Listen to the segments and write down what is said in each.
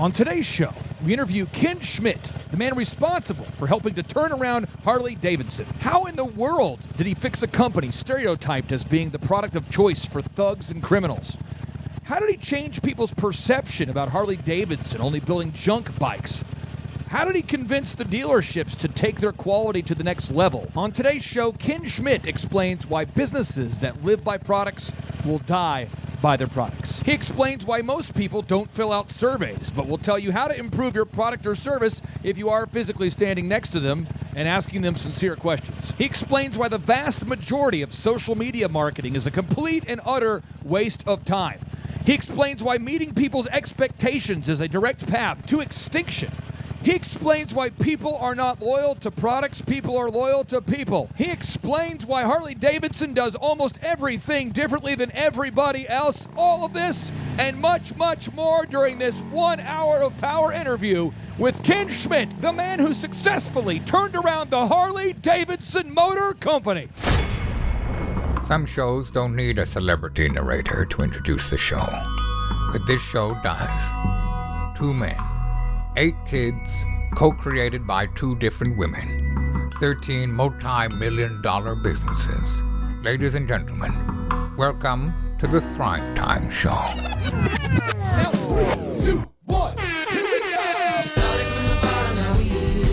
On today's show, we interview Ken Schmidt, the man responsible for helping to turn around Harley-Davidson. How in the world did he fix a company stereotyped as being the product of choice for thugs and criminals? How did he change people's perception about Harley-Davidson only building junk bikes? How did he convince the dealerships to take their quality to the next level? On today's show, Ken Schmidt explains why businesses that live by products will die by their products. He explains why most people don't fill out surveys, but will tell you how to improve your product or service if you are physically standing next to them and asking them sincere questions. He explains why the vast majority of social media marketing is a complete and utter waste of time. He explains why meeting people's expectations is a direct path to extinction. He explains why people are not loyal to products, people are loyal to people. He explains why Harley-Davidson does almost everything differently than everybody else. All of this and much, much more during this 1 hour of power interview with Ken Schmidt, the man who successfully turned around the Harley-Davidson Motor Company. Some shows don't need a celebrity narrator to introduce the show, but this show does. 2 men. 8 kids, co-created by 2 different women. 13 multi-million-dollar businesses. Ladies and gentlemen, welcome to the Thrivetime Show. Now, 3, 2, 1, here we go! Started from the bottom, now we here.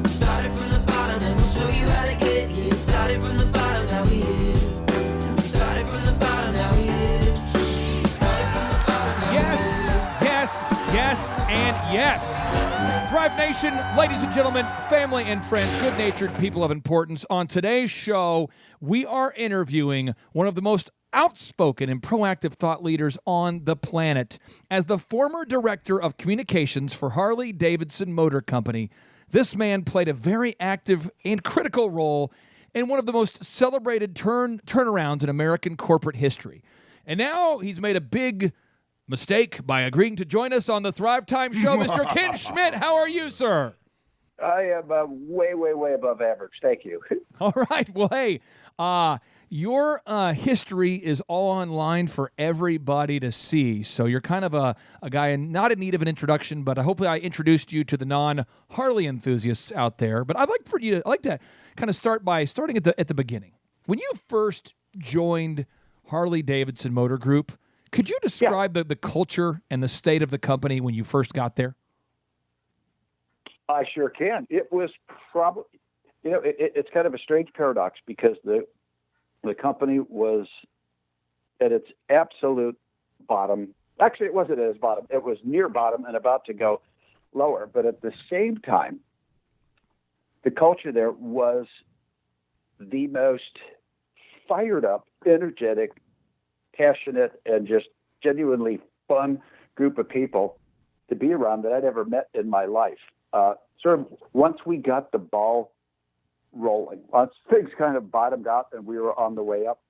Started from the bottom, and we'll show you how to get here. Started from the bottom, now we here. Started from the bottom, now we here. Started from the bottom, now we here. Yes, and yes. Thrive Nation, ladies and gentlemen, family and friends, good-natured people of importance. On today's show, we are interviewing one of the most outspoken and proactive thought leaders on the planet. As the former director of communications for Harley-Davidson Motor Company, this man played a very active and critical role in one of the most celebrated turnarounds in American corporate history. And now he's made a big mistake by agreeing to join us on the Thrivetime Show. Mr. Ken Schmidt, how are you, sir? I am way above average. Thank you. All right. Well, hey, your history is all online for everybody to see. So you're kind of a guy not in need of an introduction, but hopefully I introduced you to the non-Harley enthusiasts out there. But I'd like to kind of start by starting at the beginning. When you first joined Harley-Davidson Motor Group, could you describe the culture and the state of the company when you first got there? I sure can. It was probably, it's kind of a strange paradox because the company was at its absolute bottom. Actually, it wasn't at its bottom. It was near bottom and about to go lower. But at the same time, the culture there was the most fired up, energetic, passionate, and just genuinely fun group of people to be around that I'd ever met in my life. Sort of once we got the ball rolling, once things kind of bottomed out and we were on the way up,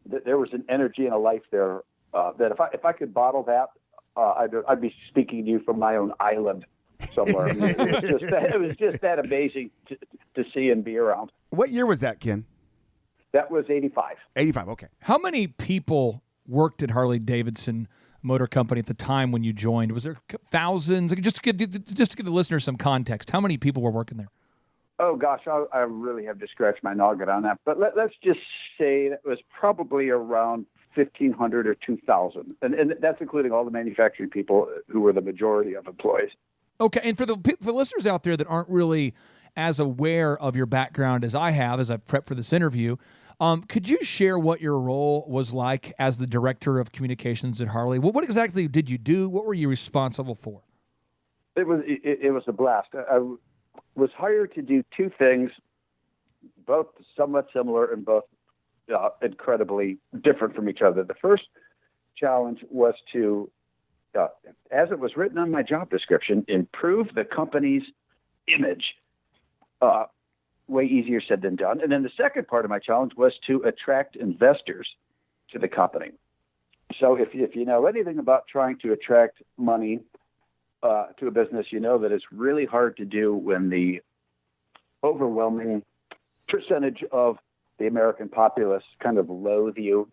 there was an energy and a life there that if I could bottle that, I'd be speaking to you from my own island somewhere. I mean, it was just that amazing to see and be around. What year was that, Ken? That was 85. 85, okay. How many people worked at Harley-Davidson Motor Company at the time when you joined? Was there thousands? Just to give the listeners some context, how many people were working there? Oh, gosh, I really have to scratch my noggin on that. But let's just say that it was probably around 1,500 or 2,000. And that's including all the manufacturing people who were the majority of employees. Okay, and for the listeners out there that aren't really as aware of your background as I have, as I prep for this interview, could you share what your role was like as the director of communications at Harley? What exactly did you do? What were you responsible for? It was a blast. I was hired to do 2 things, both somewhat similar and both incredibly different from each other. The first challenge was to, as it was written on my job description, improve the company's image. Way easier said than done. And then the second part of my challenge was to attract investors to the company. So if you know anything about trying to attract money to a business, you know that it's really hard to do when the overwhelming percentage of the American populace kind of loathe you,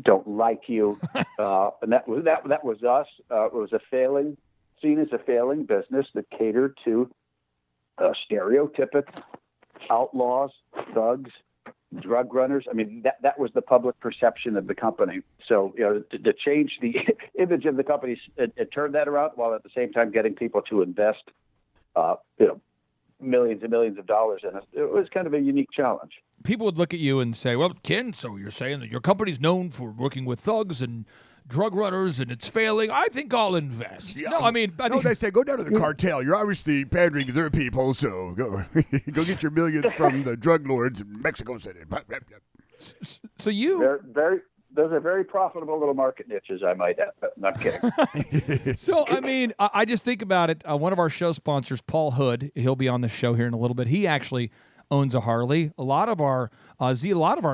don't like you, and that was us. It was a failing seen as a failing business that catered to stereotypic outlaws, thugs, drug runners. I mean, that was the public perception of the company. So, to change the image of the company, it turned that around while at the same time getting people to invest, millions and millions of dollars in it. It was kind of a unique challenge. People would look at you and say, well, Ken, so you're saying that your company's known for working with thugs and drug runners and it's failing. I think I'll invest. Yeah. No, I mean, they say, go down to the cartel. You're obviously pandering to their people, so go get your millions from the drug lords in Mexico City. So you... Those are very profitable little market niches, I might add. But I'm kidding. So, I mean, I just think about it. One of our show sponsors, Paul Hood, he'll be on the show here in a little bit. He actually owns a Harley. A lot of our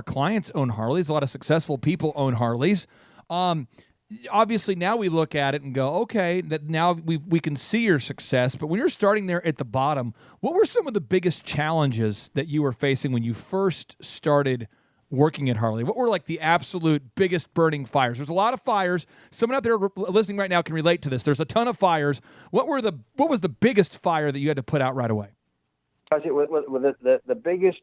clients own Harleys. A lot of successful people own Harleys. Obviously, now we look at it and go, okay, that now we can see your success. But when you're starting there at the bottom, what were some of the biggest challenges that you were facing when you first started working at Harley? What were like the absolute biggest burning fires? There's a lot of fires. Someone out there listening right now can relate to this. There's a ton of fires. What was the biggest fire that you had to put out right away? I say the biggest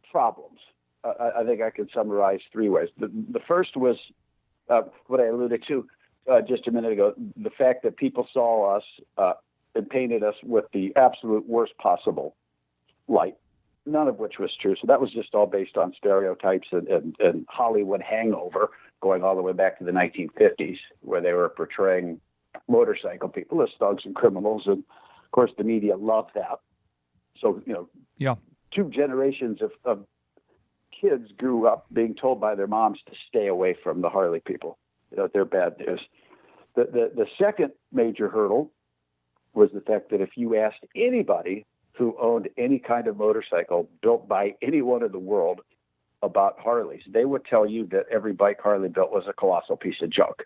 problems. I think I could summarize three ways. The first was what I alluded to just a minute ago: the fact that people saw us and painted us with the absolute worst possible light. None of which was true. So that was just all based on stereotypes and Hollywood hangover going all the way back to the 1950s, where they were portraying motorcycle people as thugs and criminals. And of course, the media loved that. So, two generations of kids grew up being told by their moms to stay away from the Harley people. They're bad news. The second major hurdle was the fact that if you asked anybody who owned any kind of motorcycle built by anyone in the world about Harleys, they would tell you that every bike Harley built was a colossal piece of junk.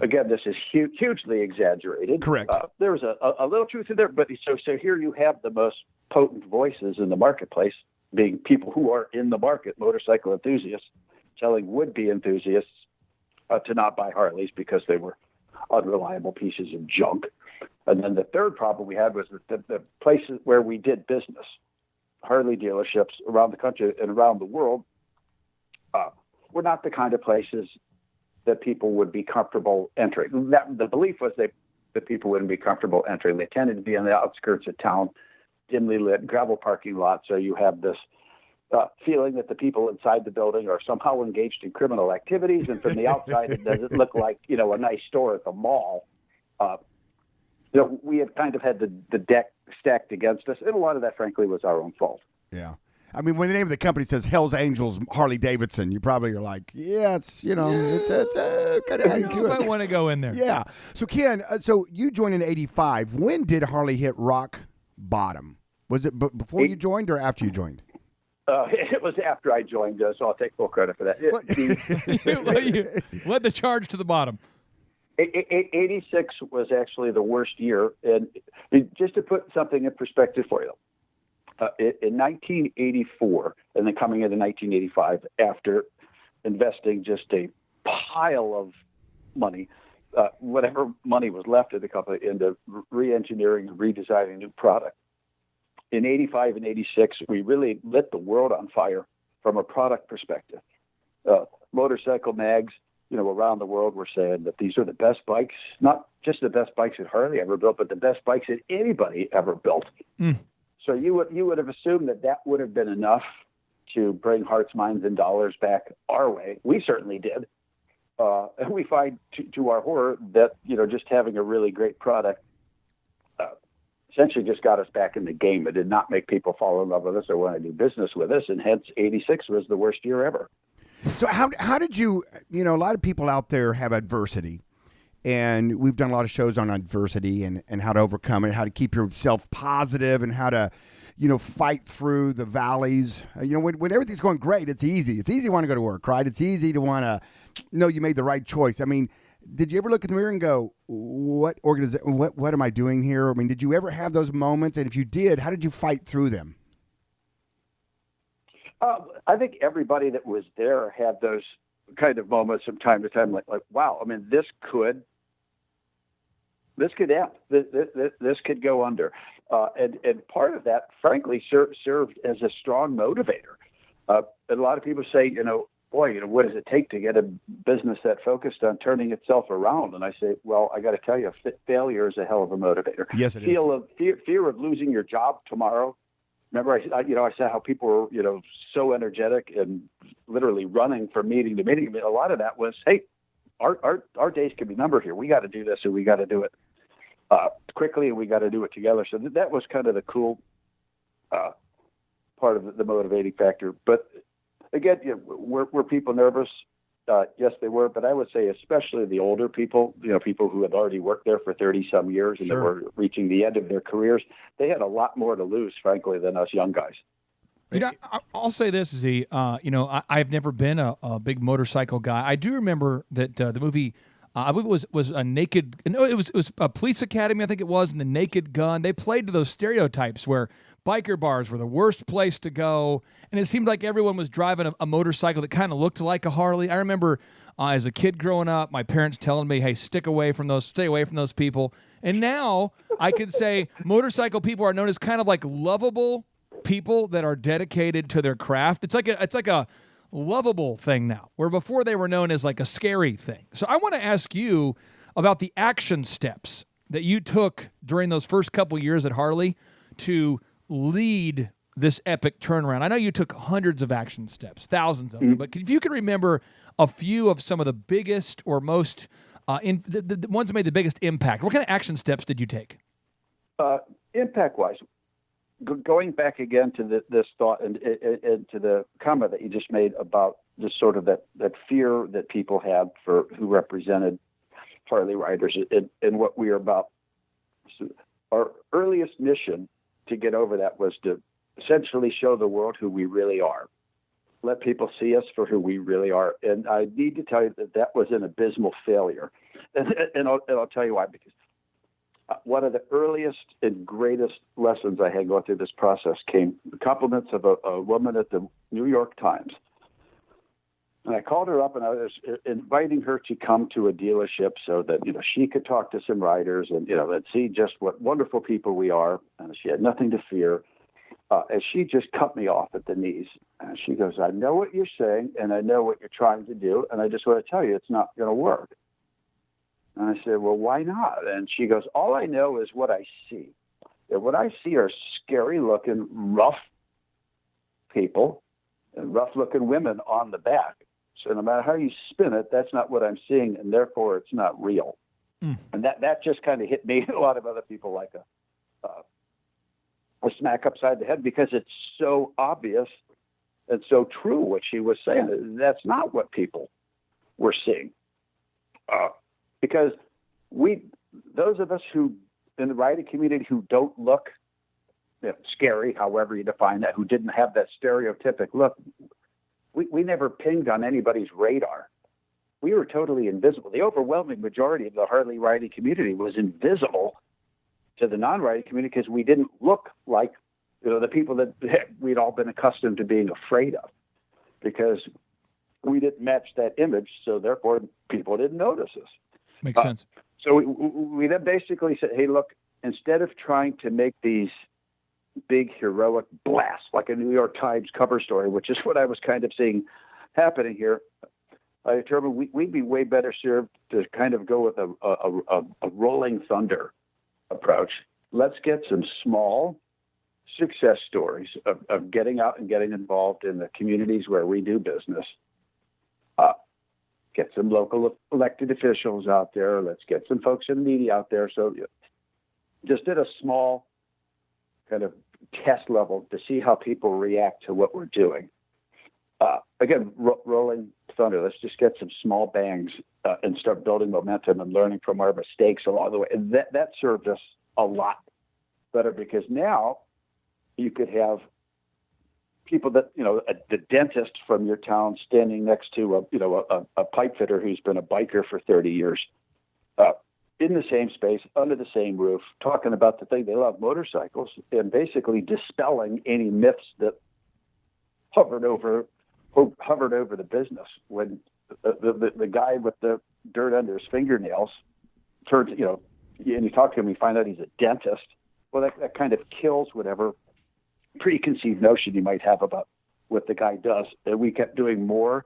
Again, this is hugely exaggerated. Correct. There's a little truth in there, but so here you have the most potent voices in the marketplace, being people who are in the market, motorcycle enthusiasts, telling would-be enthusiasts to not buy Harleys because they were unreliable pieces of junk. And then the third problem we had was that the places where we did business, Harley dealerships around the country and around the world, were not the kind of places that people would be comfortable entering. The belief was that people wouldn't be comfortable entering. They tended to be on the outskirts of town, dimly lit gravel parking lots. So you have this feeling that the people inside the building are somehow engaged in criminal activities. And from the outside, it doesn't look like, a nice store at the mall. We had kind of had the deck stacked against us, and a lot of that, frankly, was our own fault. Yeah. I mean, when the name of the company says Hell's Angels Harley-Davidson, you probably are like, yeah, it's kind of how you do it. I want to go in there. Yeah. So, Ken, so you joined in 85. When did Harley hit rock bottom? Was it before you joined or after you joined? It was after I joined, so I'll take full credit for that. You led the charge to the bottom. 86 was actually the worst year. And just to put something in perspective for you, in 1984, and then coming into 1985, after investing just a pile of money, whatever money was left of the company, into re-engineering and redesigning new product, in 85 and 86, we really lit the world on fire from a product perspective. Motorcycle mags, around the world were saying that these are the best bikes, not just the best bikes that Harley ever built, but the best bikes that anybody ever built. So you would have assumed that would have been enough to bring hearts, minds, and dollars back our way. We certainly did. And we find, to our horror, that, just having a really great product essentially just got us back in the game. It did not make people fall in love with us or want to do business with us, and hence 86 was the worst year ever. So how did you, a lot of people out there have adversity, and we've done a lot of shows on adversity and how to overcome it, how to keep yourself positive, and how to, fight through the valleys. When everything's going great, it's easy. It's easy to want to go to work, right? It's easy to want to know you made the right choice. I mean, did you ever look in the mirror and go, what am I doing here? I mean, did you ever have those moments? And if you did, how did you fight through them? I think everybody that was there had those kind of moments from time to time, like wow, I mean, this could this could end. This could go under. And part of that, frankly, served as a strong motivator. And a lot of people say, boy, what does it take to get a business that focused on turning itself around? And I say, well, I got to tell you, failure is a hell of a motivator. Yes, it is. Fear of losing your job tomorrow. Remember, I said how people were, so energetic and literally running from meeting to meeting. I mean, a lot of that was, hey, our days can be numbered here. We got to do this, and we got to do it quickly, and we got to do it together. So that was kind of the cool part of the motivating factor. But again, were people nervous? Yes, they were. But I would say especially the older people, people who had already worked there for 30-some years and Sure. that were reaching the end of their careers, they had a lot more to lose, frankly, than us young guys. I'll say this, Z. I've never been a big motorcycle guy. I do remember that the movie, I believe it was a Naked. No, it was a Police Academy, I think it was, and the Naked Gun. They played to those stereotypes where biker bars were the worst place to go, and it seemed like everyone was driving a motorcycle that kind of looked like a Harley. I remember as a kid growing up, my parents telling me, "Hey, stay away from those people." And now I could say motorcycle people are known as kind of like lovable people that are dedicated to their craft. It's like a lovable thing now, where before they were known as like a scary thing. So I want to ask you about the action steps that you took during those first couple years at Harley to lead this epic turnaround. I know you took hundreds of action steps, thousands of them, but if you can remember a few of some of the biggest or most the ones that made the biggest impact, what kind of action steps did you take? Impact-wise, going back again to this thought and to the comment that you just made about just sort of that fear that people had for who represented Harley riders and what we are about. So our earliest mission to get over that was to essentially show the world who we really are. Let people see us for who we really are. And I need to tell you that was an abysmal failure. And I'll tell you why, because one of the earliest and greatest lessons I had going through this process came the compliments of a woman at the New York Times. And I called her up and I was inviting her to come to a dealership so that, she could talk to some riders and, and see just what wonderful people we are. And she had nothing to fear. And she just cut me off at the knees. And she goes, I know what you're saying and I know what you're trying to do. And I just want to tell you, it's not going to work. And I said, well, why not? And she goes, all I know is what I see. And what I see are scary-looking, rough people and rough-looking women on the back. So no matter how you spin it, that's not what I'm seeing, and therefore it's not real. And that just kind of hit me and a lot of other people like a smack upside the head, because it's so obvious and so true what she was saying. That's not what people were seeing. Because those of us who in the riding community who don't look scary, however you define that, who didn't have that stereotypic look, we never pinged on anybody's radar. We were totally invisible. The overwhelming majority of the Harley riding community was invisible to the non-riding community because we didn't look like the people that we'd all been accustomed to being afraid of, because we didn't match that image, so therefore people didn't notice us. Makes sense. So we then basically said, hey, look, instead of trying to make these big heroic blasts like a New York Times cover story, which is what I was kind of seeing happening here, I determined we'd be way better served to kind of go with a rolling thunder approach. Let's get some small success stories of getting out and getting involved in the communities where we do business. Get some local elected officials out there. Let's get some folks in the media out there. So just did a small kind of test level to see how people react to what we're doing. Again, rolling thunder. Let's just get some small bangs and start building momentum and learning from our mistakes along the way. And that served us a lot better, because now you could have people that, the dentist from your town standing next to a pipe fitter who's been a biker for 30 years in the same space, under the same roof, talking about the thing they love, motorcycles, and basically dispelling any myths that hovered over the business. When the guy with the dirt under his fingernails turned, and you talk to him, you find out he's a dentist. Well, that kind of kills whatever preconceived notion you might have about what the guy does. And we kept doing more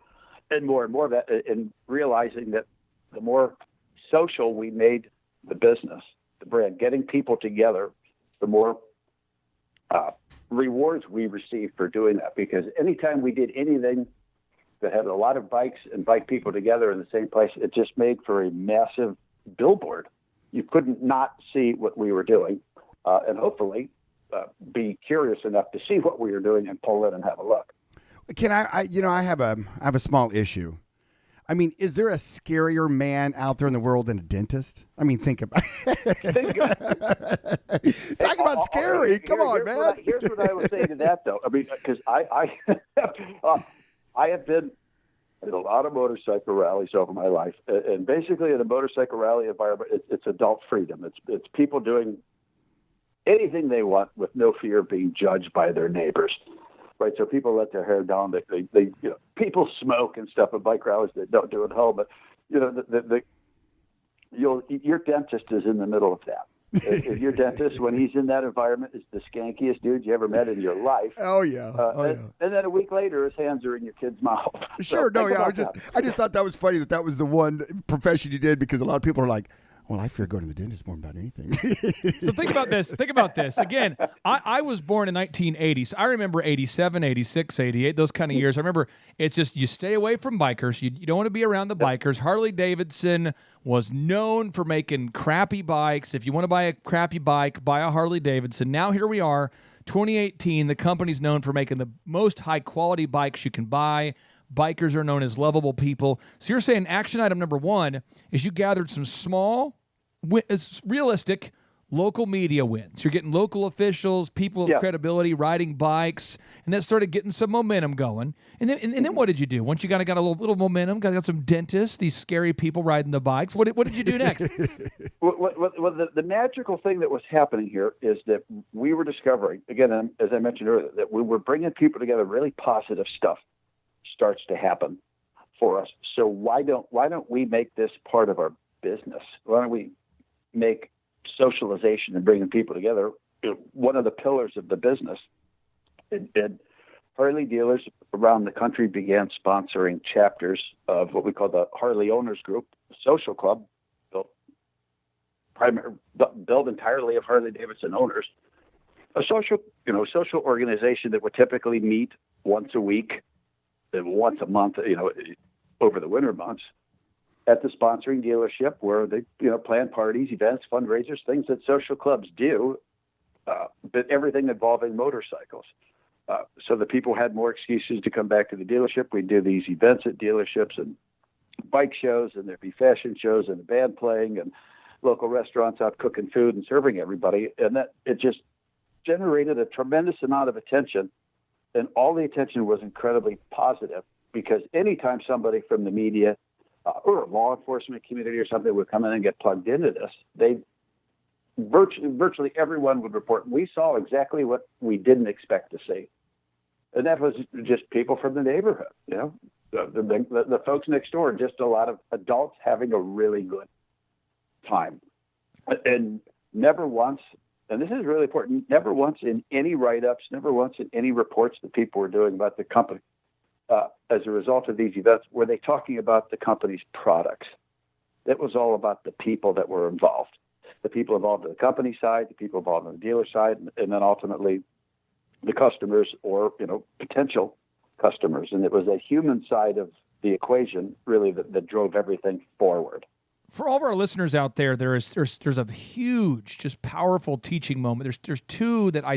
and more and more of that, and realizing that the more social we made the business, the brand, getting people together, the more rewards we received for doing that. Because anytime we did anything that had a lot of bikes and bike people together in the same place, it just made for a massive billboard. You couldn't not see what we were doing, and hopefully be curious enough to see what we were doing and pull in and have a look. Can I have a small issue. I mean, is there a scarier man out there in the world than a dentist? I mean, think about Talk about scary. Come on, man. Here's what I would say to that, though. I mean, because I have been in a lot of motorcycle rallies over my life, and basically in a motorcycle rally environment, it's adult freedom. It's people doing anything they want with no fear of being judged by their neighbors. Right, so people let their hair down. They people smoke and stuff at bike rallies that don't do at home. But your dentist is in the middle of that. If your dentist, when he's in that environment, is the skankiest dude you ever met in your life. Oh yeah, and then a week later, his hands are in your kid's mouth. Sure, I just thought that was funny that was the one profession you did, because a lot of people are like, well, I fear going to the dentist more about anything. So think about this. Again, I was born in 1980, so I remember 87, 86, 88, those kind of years. I remember it's just you stay away from bikers. You don't want to be around the bikers. Harley-Davidson was known for making crappy bikes. If you want to buy a crappy bike, buy a Harley-Davidson. Now here we are, 2018. The company's known for making the most high-quality bikes you can buy. Bikers are known as lovable people. So you're saying action item number one is you gathered some small, realistic local media wins. You're getting local officials, people of credibility riding bikes, and that started getting some momentum going. And then what did you do? Once you got a little momentum, got some dentists, these scary people riding the bikes, what did you do next? Well, the magical thing that was happening here is that we were discovering, again, as I mentioned earlier, that we were bringing people together. Really positive stuff starts to happen for us. So why don't we make this part of our business? Why don't we make socialization and bringing people together one of the pillars of the business? And Harley dealers around the country began sponsoring chapters of what we call the Harley Owners Group, a social club built entirely of Harley-Davidson owners, a social organization that would typically meet once a week, once a month, over the winter months, at the sponsoring dealership, where they, plan parties, events, fundraisers, things that social clubs do, but everything involving motorcycles. So the people had more excuses to come back to the dealership. We'd do these events at dealerships and bike shows, and there'd be fashion shows and a band playing and local restaurants out cooking food and serving everybody. And that it just generated a tremendous amount of attention. And all the attention was incredibly positive, because anytime somebody from the media or a law enforcement community or something would come in and get plugged into this, virtually everyone would report, we saw exactly what we didn't expect to see. And that was just people from the neighborhood, the folks next door, just a lot of adults having a really good time. And never once, and this is really important, never once in any write-ups, never once in any reports that people were doing about the company, as a result of these events, were they talking about the company's products. It was all about the people that were involved, the people involved on the company side, the people involved on the dealer side, and then ultimately the customers or potential customers. And it was a human side of the equation really that drove everything forward. For all of our listeners out there, there's a huge, just powerful teaching moment. There's two that I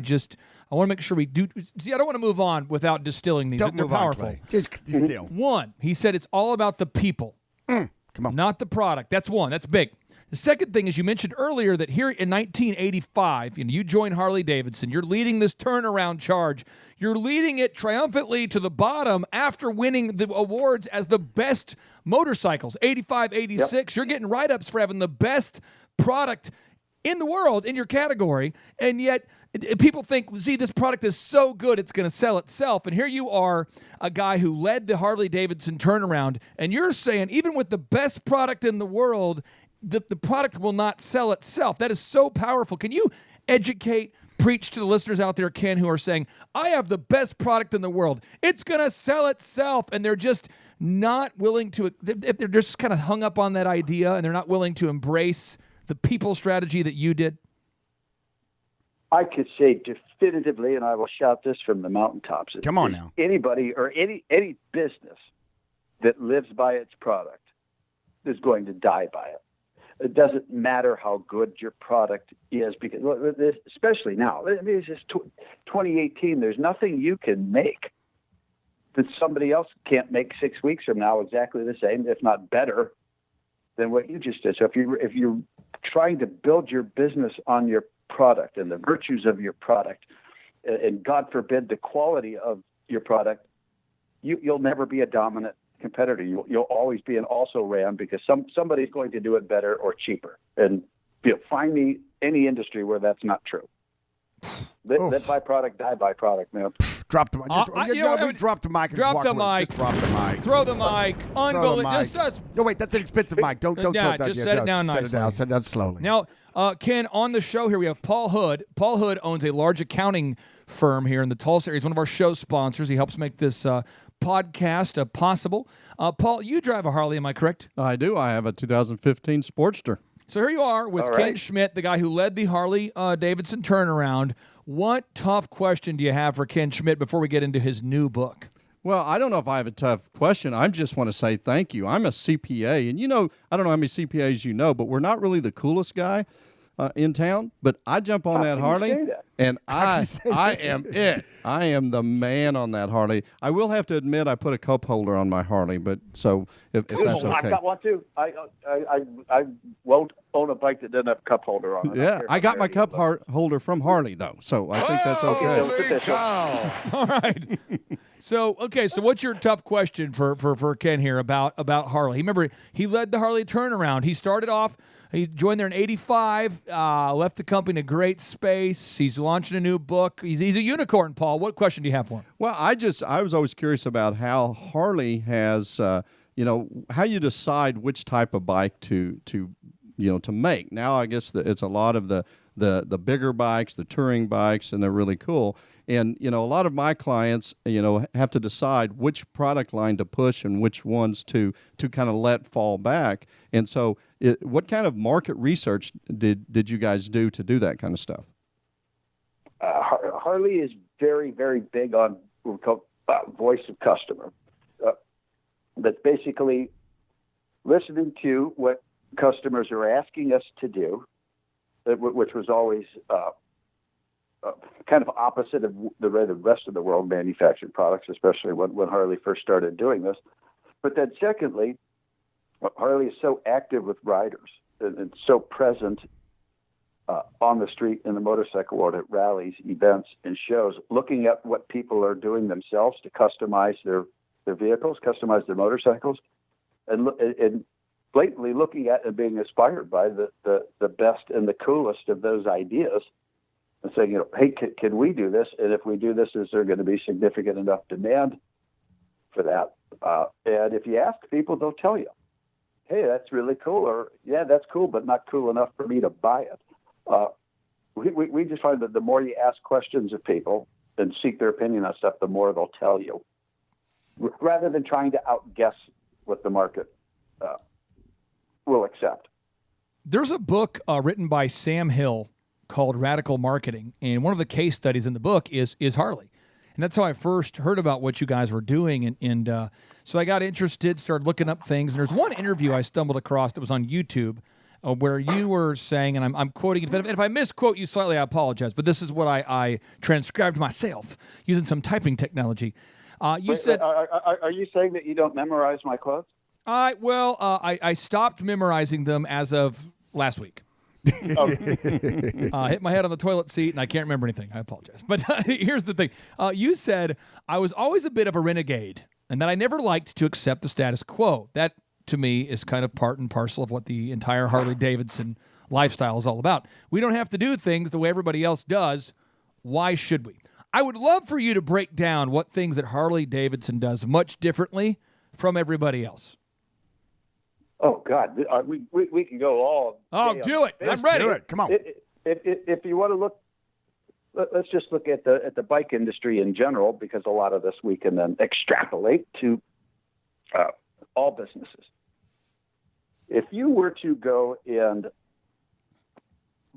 want to make sure we do. See, I don't want to move on without distilling these. They're powerful. Just distill. One, he said it's all about the people. Come on. Not the product. That's one. That's big. The second thing is, you mentioned earlier that here in 1985, you joined Harley-Davidson. You're leading this turnaround charge. You're leading it triumphantly to the bottom after winning the awards as the best motorcycles, 85, 86. Yep. You're getting write-ups for having the best product in the world in your category, and yet people think, see, this product is so good it's going to sell itself. And here you are, a guy who led the Harley-Davidson turnaround, and you're saying even with the best product in the world, the product will not sell itself. That is so powerful. Can you educate, preach to the listeners out there, Ken, who are saying, I have the best product in the world. It's going to sell itself. And they're just not willing to, they're just kind of hung up on that idea and they're not willing to embrace the people strategy that you did? I could say definitively, and I will shout this from the mountaintops. Come on now. Anybody or any business that lives by its product is going to die by it. It doesn't matter how good your product is, because especially now, I mean, it's just 2018. There's nothing you can make that somebody else can't make 6 weeks from now exactly the same, if not better, than what you just did. So if you're trying to build your business on your product and the virtues of your product, and God forbid the quality of your product, you'll never be a dominant competitor. You'll always be an also ran, because somebody's going to do it better or cheaper. And find me any industry where that's not true. Let byproduct die byproduct, man. Drop the mic. We drop the mic. Drop the mic. Just drop the mic. Throw the mic. Unbelievable. No, wait, that's an expensive mic. Don't throw that. Just set it down nicely. Set it down slowly. Now, Ken, on the show here we have Paul Hood. Paul Hood owns a large accounting firm here in the Tulsa area. He's one of our show sponsors. He helps make this podcast possible. Paul, you drive a Harley, am I correct? I do. I have a 2015 Sportster. So here you are with Ken Schmidt, the guy who led the Harley-Davidson turnaround. What tough question do you have for Ken Schmidt before we get into his new book? Well, I don't know if I have a tough question. I just want to say thank you. I'm a CPA, and I don't know how many CPAs you know, but we're not really the coolest guy in town. But I jump on that Harley, and I am it. I am the man on that Harley. I will have to admit I put a cup holder on my Harley, but so if that's okay. I've got one too. I won't own a bike that doesn't have a cup holder on it. Yeah, I got my cup holder from Harley though, so I think that's okay. All right. So what's your tough question for Ken here about Harley? Remember, he led the Harley turnaround. He started off, he joined there in '85, left the company in a great space. He's launching a new book. He's a unicorn, Paul. What question do you have for him? Well, I was always curious about how Harley has, how you decide which type of bike to make. Now, I guess it's a lot of the bigger bikes, the touring bikes, and they're really cool. And, a lot of my clients, have to decide which product line to push and which ones to kind of let fall back. And so what kind of market research did you guys do to do that kind of stuff? Harley is very, very big on what we call voice of customer. That's basically listening to what customers are asking us to do, which was always kind of opposite of the way the rest of the world manufactured products, especially when Harley first started doing this. But then secondly, Harley is so active with riders and so present on the street in the motorcycle world at rallies, events, and shows, looking at what people are doing themselves to customize their vehicles, customize their motorcycles, and blatantly looking at and being inspired by the best and the coolest of those ideas, and saying, hey, can we do this? And if we do this, is there going to be significant enough demand for that? And if you ask people, they'll tell you, hey, that's really cool, or yeah, that's cool, but not cool enough for me to buy it. We just find that the more you ask questions of people and seek their opinion on stuff, the more they'll tell you, rather than trying to outguess what the market will accept. There's a book written by Sam Hill called Radical Marketing, and one of the case studies in the book is Harley. And that's how I first heard about what you guys were doing. And so I got interested, started looking up things. And there's one interview I stumbled across that was on YouTube where you were saying, and I'm quoting it, and if I misquote you slightly, I apologize, but this is what I transcribed myself using some typing technology. You said... Are you saying that you don't memorize my quotes? I stopped memorizing them as of last week. Hit my head on the toilet seat and I can't remember anything. I apologize. But here's the thing. You said, I was always a bit of a renegade and that I never liked to accept the status quo. That, to me, is kind of part and parcel of what the entire Harley-Davidson lifestyle is all about. We don't have to do things the way everybody else does. Why should we? I would love for you to break down what things that Harley-Davidson does much differently from everybody else. Oh God, we can go all. Oh, day do on it. this. I'm ready. Do it. Come on. If you want to look, let's just look at the bike industry in general, because a lot of this we can then extrapolate to all businesses. If you were to go and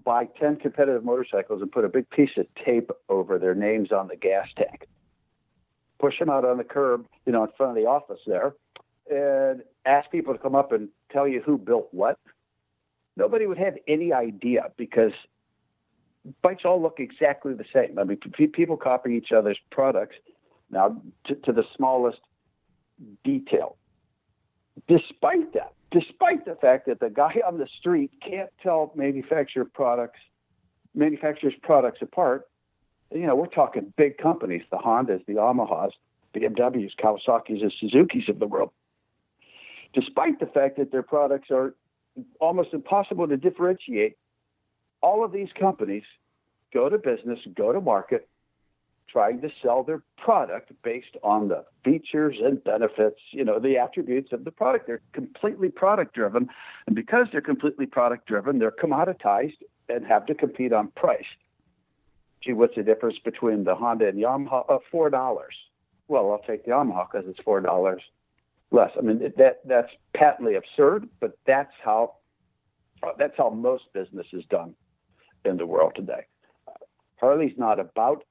buy 10 competitive motorcycles and put a big piece of tape over their names on the gas tank, push them out on the curb, in front of the office there, and ask people to come up and tell you who built what, nobody would have any idea, because bikes all look exactly the same. I mean, people copy each other's products now to the smallest detail. Despite the fact that the guy on the street can't tell manufacturers' products apart, we're talking big companies, the Hondas, the Yamahas, BMWs, Kawasaki's, and Suzuki's of the world. Despite the fact that their products are almost impossible to differentiate, all of these companies go to business, go to market, trying to sell their product based on the features and benefits, the attributes of the product. They're completely product driven. And because they're completely product driven, they're commoditized and have to compete on price. Gee, what's the difference between the Honda and Yamaha? $4. Well, I'll take the Yamaha because it's $4 less. I mean, that's patently absurd, but that's how most business is done in the world today. Harley's not about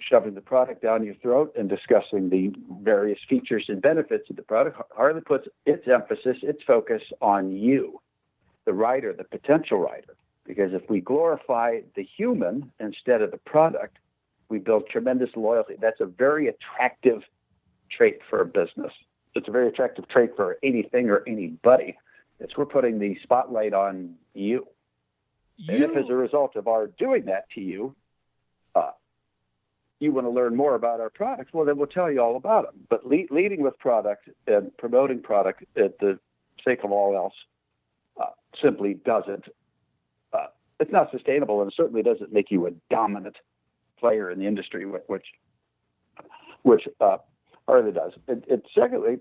shoving the product down your throat and discussing the various features and benefits of the product. Harley puts its emphasis, its focus on you, the rider, the potential rider. Because if we glorify the human instead of the product, we build tremendous loyalty. That's a very attractive trait for a business. It's a very attractive trait for anything or anybody. We're putting the spotlight on you. And if as a result of our doing that to you, you want to learn more about our products, well, then we'll tell you all about them. But leading with product and promoting product at the sake of all else simply doesn't. It's not sustainable, and it certainly doesn't make you a dominant player in the industry, which Harley does. And secondly,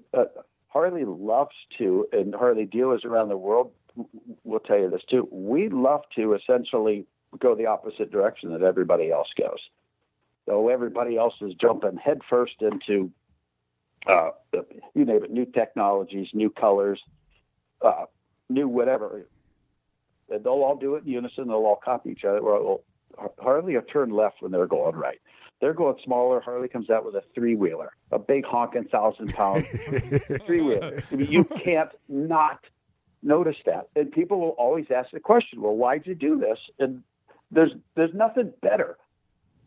Harley loves to, and Harley dealers around the world will tell you this too, we love to essentially go the opposite direction that everybody else goes. So everybody else is jumping headfirst into, you name it, new technologies, new colors, new whatever. And they'll all do it in unison. They'll all copy each other. Well, Harley will turn left when they're going right. They're going smaller. Harley comes out with a three-wheeler, a big honking 1,000-pound three-wheeler. I mean, you can't not notice that. And people will always ask the question, well, why'd you do this? And there's nothing better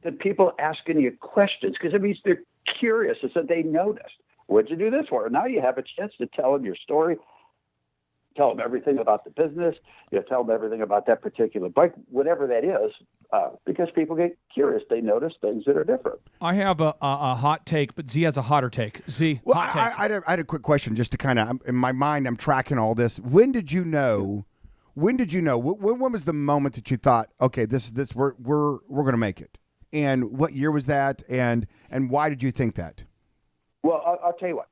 than people asking you questions, because it means they're curious. It's that they noticed. What'd you do this for? And now you have a chance to tell them your story, tell them everything about the business, tell them everything about that particular bike, whatever that is, because people get curious. They notice things that are different. I have a hot take, but Z has a hotter take. Z, Well, hot take. I had a quick question just to kind of, in my mind, I'm tracking all this. When did you know? When was the moment that you thought, okay, this we're going to make it? And what year was that? And why did you think that? Well, I'll tell you what.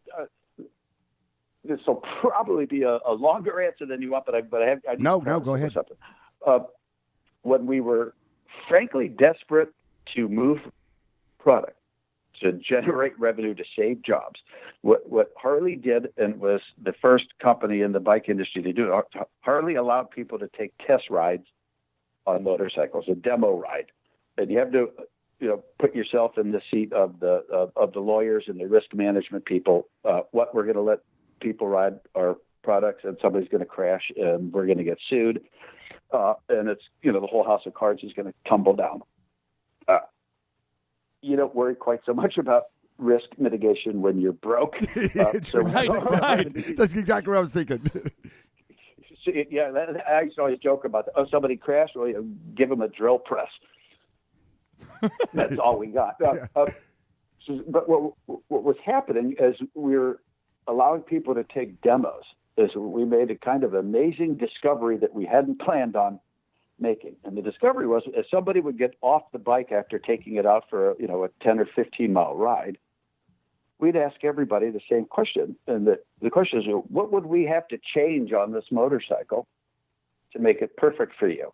This will probably be a longer answer than you want, but I need No, to go ahead. Something. When we were frankly desperate to move product, to generate revenue, to save jobs, what Harley did, and was the first company in the bike industry to do it, Harley allowed people to take test rides on motorcycles, a demo ride. And you have to, put yourself in the seat of the lawyers and the risk management people. What we're going to let people ride our products, and somebody's going to crash, and we're going to get sued, and it's the whole house of cards is going to tumble down. You don't worry quite so much about risk mitigation when you're broke. Right. That's exactly what I was thinking. Yeah, I used to always joke about that. Oh, somebody crashed, well, give them a drill press. That's all we got. But what was happening is we're allowing people to take demos. Is we made a kind of amazing discovery that we hadn't planned on making. And the discovery was, if somebody would get off the bike after taking it out for a 10 or 15 mile ride, we'd ask everybody the same question. And the question is, what would we have to change on this motorcycle to make it perfect for you?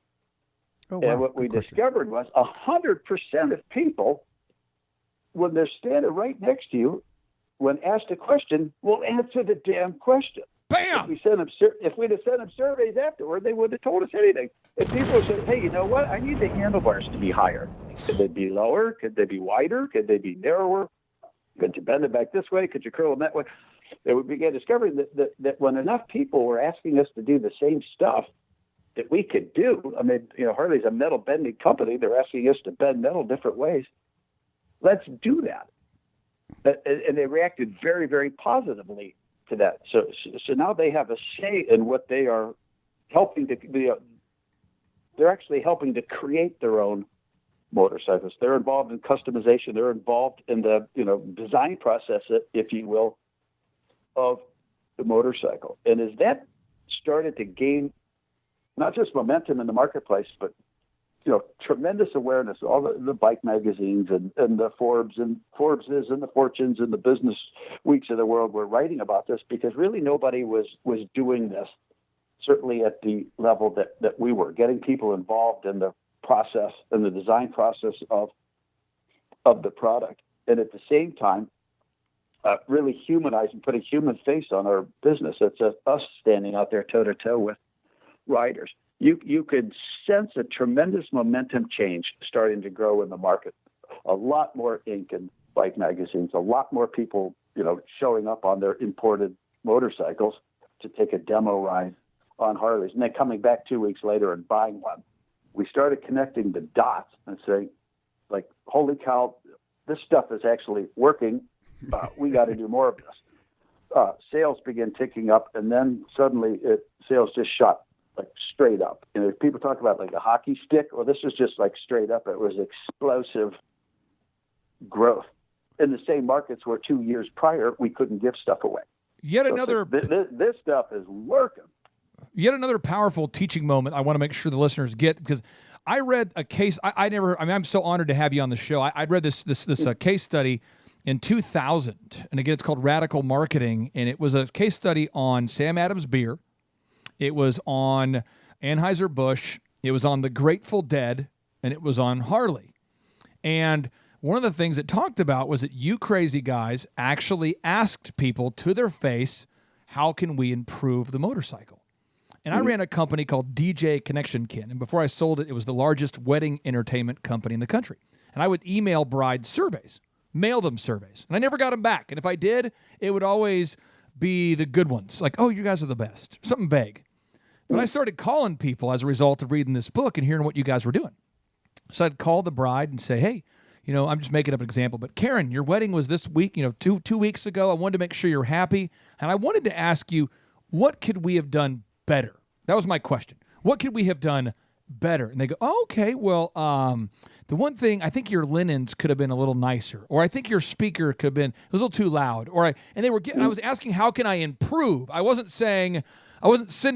Oh, wow. And what we Good question. discovered was 100% of people, when they're standing right next to you, when asked a question, will answer the damn question. Bam! If we'd have sent them surveys afterward, they wouldn't have told us anything. If people said, hey, you know what? I need the handlebars to be higher. Could they be lower? Could they be wider? Could they be narrower? Could you bend it back this way? Could you curl them that way? And we began discovering that when enough people were asking us to do the same stuff that we could do, I mean, Harley's a metal bending company. They're asking us to bend metal different ways. Let's do that. And they reacted very, very positively to that. So now they have a say in what they are helping to be. They're actually helping to create their own motorcycles. They're involved in customization. They're involved in the design process, if you will, of the motorcycle. And as that started to gain not just momentum in the marketplace, but tremendous awareness. All the bike magazines and the Forbeses and the Fortunes and the Business Weeks of the world were writing about this, because really nobody was doing this, certainly at the level that we were, getting people involved in the process and the design process of the product. And at the same time, really humanizing, putting human face on our business. It's us standing out there toe to toe with riders. You could sense a tremendous momentum change starting to grow in the market. A lot more ink in bike magazines, a lot more people, showing up on their imported motorcycles to take a demo ride on Harleys, and then coming back 2 weeks later and buying one. We started connecting the dots and saying, like, holy cow, this stuff is actually working. We got to do more of this. Sales began ticking up, and then suddenly sales just shot like straight up. People talk about like a hockey stick. Well, this was just like straight up. It was explosive growth in the same markets where 2 years prior we couldn't give stuff away. Yet another. This stuff is working. Yet another powerful teaching moment I want to make sure the listeners get, because I read a case. I'm so honored to have you on the show. I'd read this case study in 2000, and again, it's called Radical Marketing, and it was a case study on Sam Adams beer. It was on Anheuser-Busch, it was on the Grateful Dead, and it was on Harley. And one of the things it talked about was that you crazy guys actually asked people to their face, how can we improve the motorcycle? And I ran a company called DJ Connection Kin, and before I sold it, it was the largest wedding entertainment company in the country. And I would email brides surveys, mail them surveys, and I never got them back. And if I did, it would always be the good ones, like, oh, you guys are the best, something vague. But I started calling people as a result of reading this book and hearing what you guys were doing. So I'd call the bride and say, hey, I'm just making up an example, but Karen, your wedding was this week, 2 weeks ago. I wanted to make sure you're happy. And I wanted to ask you, what could we have done better? That was my question. What could we have done better? And they go, oh, okay, well, the one thing, I think your linens could have been a little nicer, or I think your speaker could have been, it was a little too loud, and I was asking, how can I improve? I wasn't sending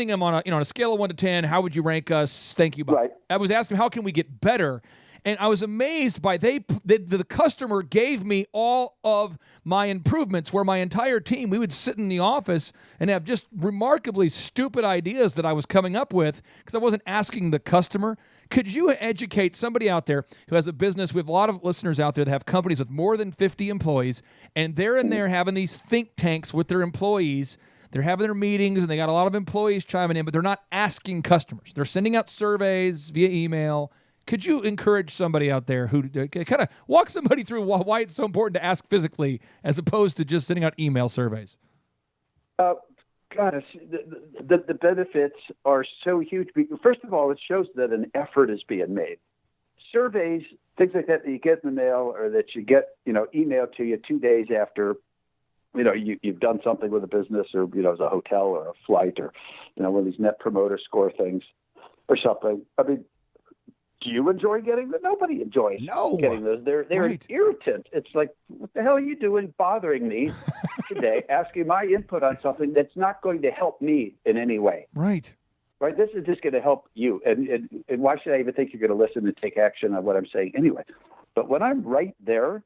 them on a scale of 1 to 10, how would you rank us? Thank you. Bye. Right. I was asking, how can we get better? And I was amazed by the customer gave me all of my improvements, where my entire team, we would sit in the office and have just remarkably stupid ideas that I was coming up with because I wasn't asking the customer. Could you educate somebody out there who has a business? We have a lot of listeners out there that have companies with more than 50 employees, and they're in there having these think tanks with their employees. They're having their meetings, and they got a lot of employees chiming in, but they're not asking customers. They're sending out surveys via email. Could you encourage somebody out there who kind of walk somebody through why it's so important to ask physically as opposed to just sending out email surveys? God, the benefits are so huge. First of all, it shows that an effort is being made. Surveys, things like that you get in the mail, or that you get emailed to you 2 days after you've done something with a business, or as a hotel or a flight, or one of these Net Promoter Score things or something. I mean, do you enjoy getting them? Nobody enjoys getting those. They're right. An irritant. It's like, what the hell are you doing bothering me today, asking my input on something that's not going to help me in any way? Right. Right. This is just going to help you. And why should I even think you're going to listen and take action on what I'm saying anyway? But when I'm right there,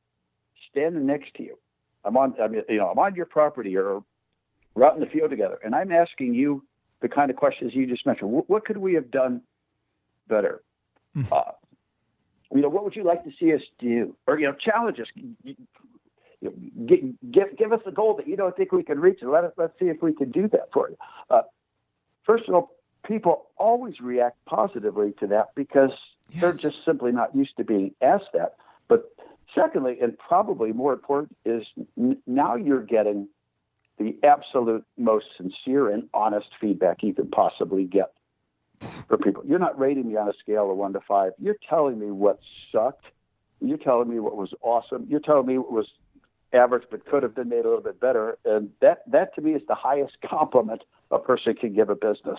standing next to you, I'm on your property, or we're out in the field together, and I'm asking you the kind of questions you just mentioned. What could we have done better? What would you like to see us do? Or, challenge us. Give us a goal that you don't think we can reach, and let's see if we can do that for you. First of all, people always react positively to that because they're just simply not used to being asked that. But secondly, and probably more important, is now you're getting the absolute most sincere and honest feedback you can possibly get for people. You're not rating me on a scale of 1 to 5. You're telling me what sucked. You're telling me what was awesome. You're telling me what was average but could have been made a little bit better. And that to me is the highest compliment a person can give a business,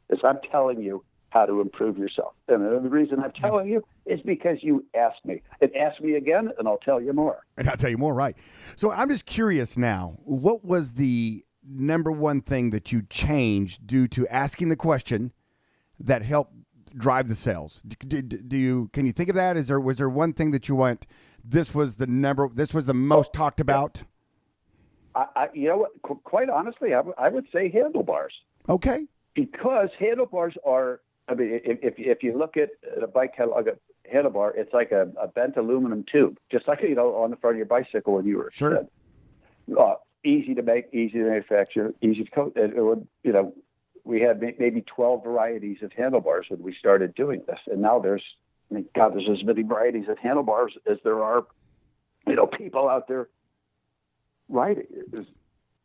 is I'm telling you how to improve yourself. And the reason I'm telling you is because you asked me. And ask me again, and I'll tell you more. And I'll tell you more, right. So I'm just curious now, what was the number one thing that you changed due to asking the question that helped drive the sales? Can you think of that? Was there one thing that you went, this was the most talked about? Quite honestly, I would say handlebars. Okay. Because handlebars are, if you look at a bike handlebar, it's like a bent aluminum tube, just like, on the front of your bicycle when you were sure. a kid. Easy to make, easy to manufacture, easy to coat. We had maybe 12 varieties of handlebars when we started doing this. And now there's as many varieties of handlebars as there are, people out there riding. It's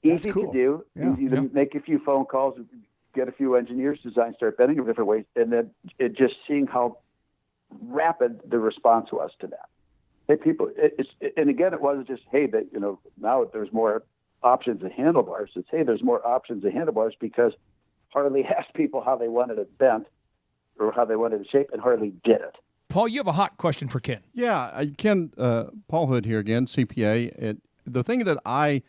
easy to do, easy to make a few phone calls, get a few engineers designed, start bending in different ways, and then just seeing how rapid the response was to that. Hey, people, and again, it wasn't just, hey, that, now there's more options of handlebars. It's, hey, there's more options of handlebars because Harley asked people how they wanted it bent or how they wanted it shaped, and Harley did it. Paul, you have a hot question for Ken. Yeah, Ken, Paul Hood here again, CPA. The thing that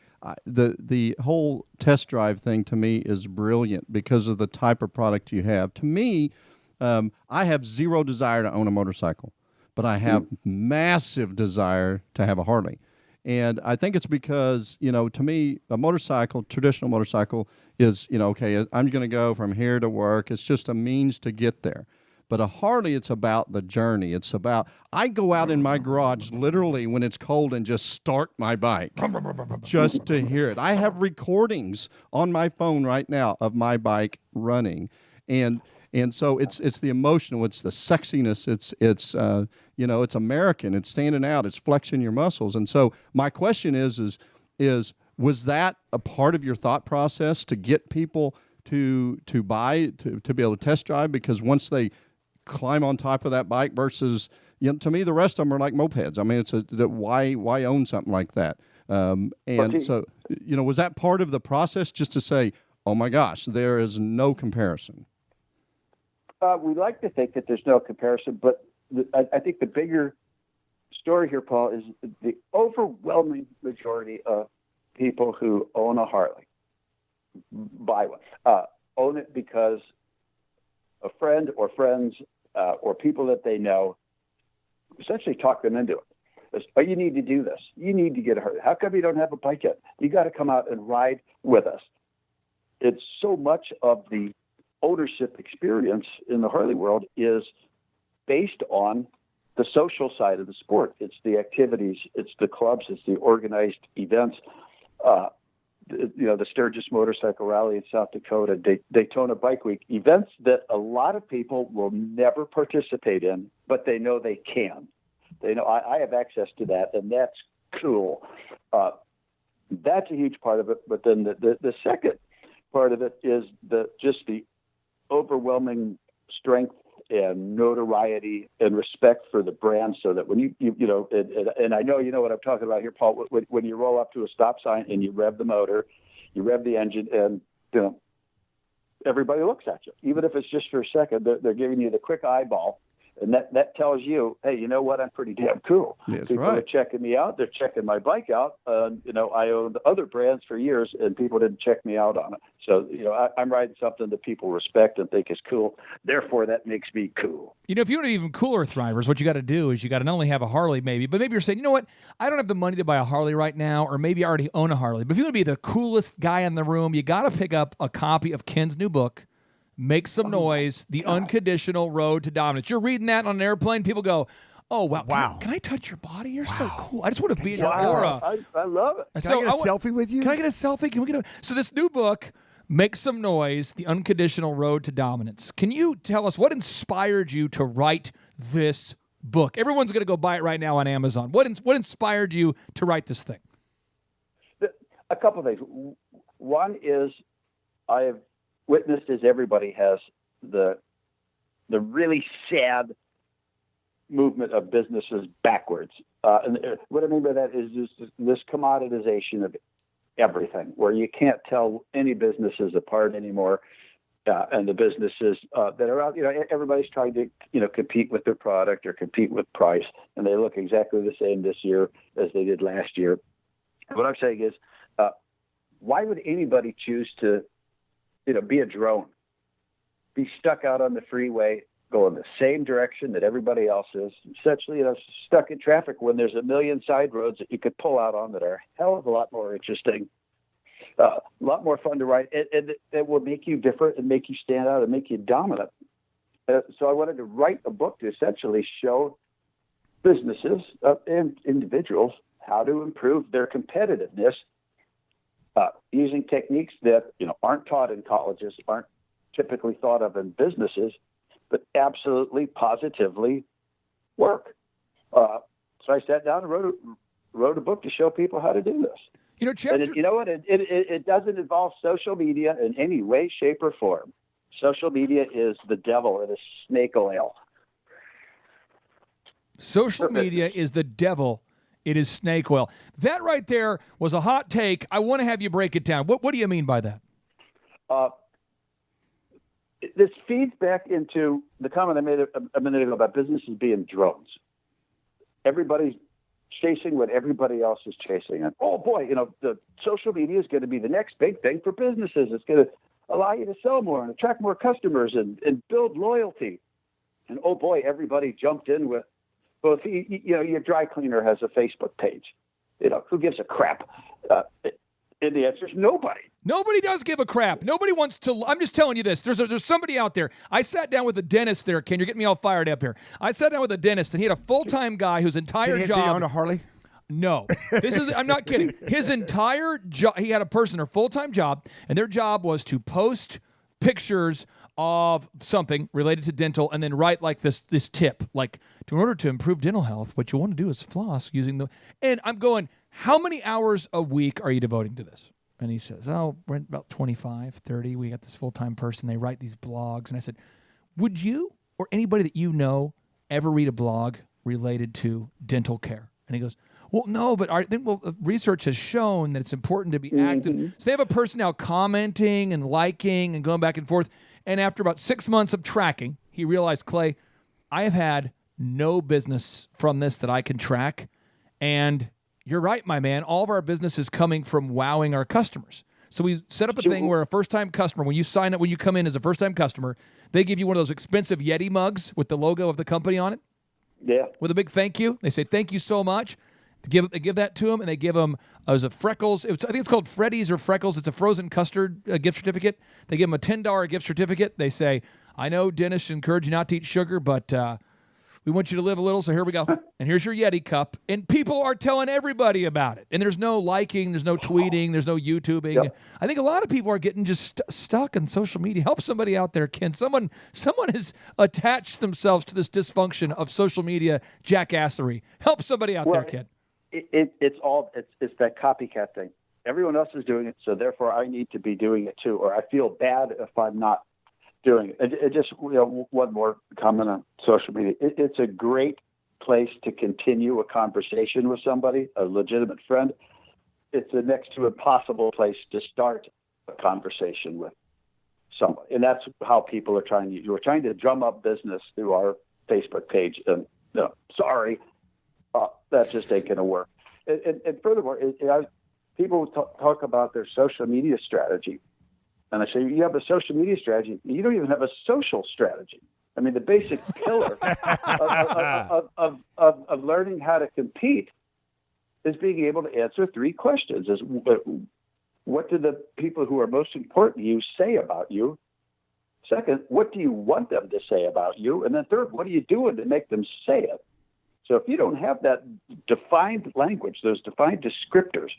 the whole test drive thing to me is brilliant because of the type of product you have. To me, I have zero desire to own a motorcycle, but I have massive desire to have a Harley. And I think it's because, to me, a motorcycle, traditional motorcycle is, okay, I'm going to go from here to work. It's just a means to get there. But a Harley, it's about the journey. It's about, I go out in my garage literally when it's cold and just start my bike just to hear it. I have recordings on my phone right now of my bike running. And so it's the emotional, it's the sexiness, it's American, it's standing out, it's flexing your muscles. And so my question is was that a part of your thought process to get people to buy, to be able to test drive? Because once they climb on top of that bike versus, to me, the rest of them are like mopeds. I mean, why own something like that? So, was that part of the process just to say, oh my gosh, there is no comparison? We like to think that there's no comparison, but I think the bigger story here, Paul, is the overwhelming majority of people who own a Harley buy one. Own it because a friend or friends or people that they know essentially talk them into it. It's, oh, you need to do this. You need to get a Harley. How come you don't have a bike yet? You got to come out and ride with us. It's so much of the ownership experience in the Harley world is based on the social side of the sport. It's the activities, it's the clubs, it's the organized events. The Sturgis Motorcycle Rally in South Dakota, Daytona Bike Week, events that a lot of people will never participate in, but they know they can. They know I have access to that, and that's cool. That's a huge part of it. But then the second part of it is the overwhelming strength and notoriety and respect for the brand, so that when you and I know you know what I'm talking about here, Paul, when you roll up to a stop sign and you rev the motor, you rev the engine, and everybody looks at you, even if it's just for a second. They're giving you the quick eyeball, And that tells you, hey, you know what? I'm pretty damn cool. That's People right. are checking me out. They're checking my bike out. I owned other brands for years, and people didn't check me out on it. So, I'm riding something that people respect and think is cool. Therefore, that makes me cool. If you want to be even cooler Thrivers, what you got to do is you got to not only have a Harley maybe, but maybe you're saying, you know what, I don't have the money to buy a Harley right now, or maybe I already own a Harley. But if you want to be the coolest guy in the room, you got to pick up a copy of Ken's new book, Make Some Noise, The Unconditional Road to Dominance. You're reading that on an airplane, people go, oh, wow. Can I touch your body? You're so cool. I just want to be in your aura. I love it. Can I get a selfie with you? Can I get a selfie? Can we get So this new book, Make Some Noise, The Unconditional Road to Dominance. Can you tell us what inspired you to write this book? Everyone's going to go buy it right now on Amazon. What inspired you to write this thing? A couple of things. One is I have witnessed, as everybody has, the really sad movement of businesses backwards. And what I mean by that is this commoditization of everything, where you can't tell any businesses apart anymore. And the businesses that are out, everybody's trying to, compete with their product or compete with price, and they look exactly the same this year as they did last year. What I'm saying is, why would anybody choose to, be a drone, be stuck out on the freeway, go in the same direction that everybody else is, essentially, stuck in traffic when there's a million side roads that you could pull out on that are a hell of a lot more interesting, a lot more fun to ride, and it will make you different and make you stand out and make you dominant. So I wanted to write a book to essentially show businesses and individuals how to improve their competitiveness using techniques that aren't taught in colleges, aren't typically thought of in businesses, but absolutely positively work. So I sat down and wrote a book to show people how to do this. Chapter... And you know what? It doesn't involve social media in any way, shape, or form. Social media is the devil in a snake oil. Social media is the devil. It is snake oil. That right there was a hot take. I want to have you break it down. What do you mean by that? This feeds back into the comment I made a minute ago about businesses being drones. Everybody's chasing what everybody else is chasing. And, oh, boy, the social media is going to be the next big thing for businesses. It's going to allow you to sell more and attract more customers and build loyalty. And, oh, boy, everybody jumped in with, well, if your dry cleaner has a Facebook page. Who gives a crap? And the answer is nobody. Nobody does give a crap. Nobody wants to. I'm just telling you this. There's somebody out there. I sat down with a dentist there, Ken. You're getting me all fired up here. I sat down with a dentist, and he had a full-time guy whose entire Did he job. own a Harley? No. I'm not kidding. His entire job, he had a person, her full-time job, and their job was to post pictures of something related to dental and then write like this tip, like, in order to improve dental health, what you want to do is floss using the, and I'm going, how many hours a week are you devoting to this? And he says, oh, we're at about 25, 30. We got this full-time person. They write these blogs. And I said, would you or anybody that you know ever read a blog related to dental care? And he goes, well, no, but I think research has shown that it's important to be active. So they have a person now commenting and liking and going back and forth. And after about 6 months of tracking, he realized, Clay, I have had no business from this that I can track. And you're right, my man. All of our business is coming from wowing our customers. So we set up a thing where a first-time customer, when you sign up, when you come in as a first-time customer, they give you one of those expensive Yeti mugs with the logo of the company on it. Yeah. With a big thank you. They say, thank you so much. They give that to them, and they give them as a Freckles. I think it's called Freddy's or Freckles. It's a frozen custard gift certificate. They give them a $10 gift certificate. They say, I know dentists encourage you not to eat sugar, but we want you to live a little, so here we go. And here's your Yeti cup. And people are telling everybody about it. And there's no liking, there's no tweeting, there's no YouTubing. Yep. I think a lot of people are getting just stuck on social media. Help somebody out there, Ken. Someone has attached themselves to this dysfunction of social media jackassery. Help somebody out there, Ken. It's that copycat thing. Everyone else is doing it, so therefore I need to be doing it too, or I feel bad if I'm not doing it. It just one more comment on social media. It's a great place to continue a conversation with somebody, a legitimate friend. It's a next to impossible place to start a conversation with somebody, and that's how people are trying. We're trying to drum up business through our Facebook page. And no, sorry, that just ain't going to work. And furthermore, people talk about their social media strategy. And I say, you have a social media strategy. You don't even have a social strategy. I mean, the basic pillar of learning how to compete is being able to answer 3 questions. Is what do the people who are most important to you say about you? Second, what do you want them to say about you? And then third, what are you doing to make them say it? So if you don't have that defined language, those defined descriptors,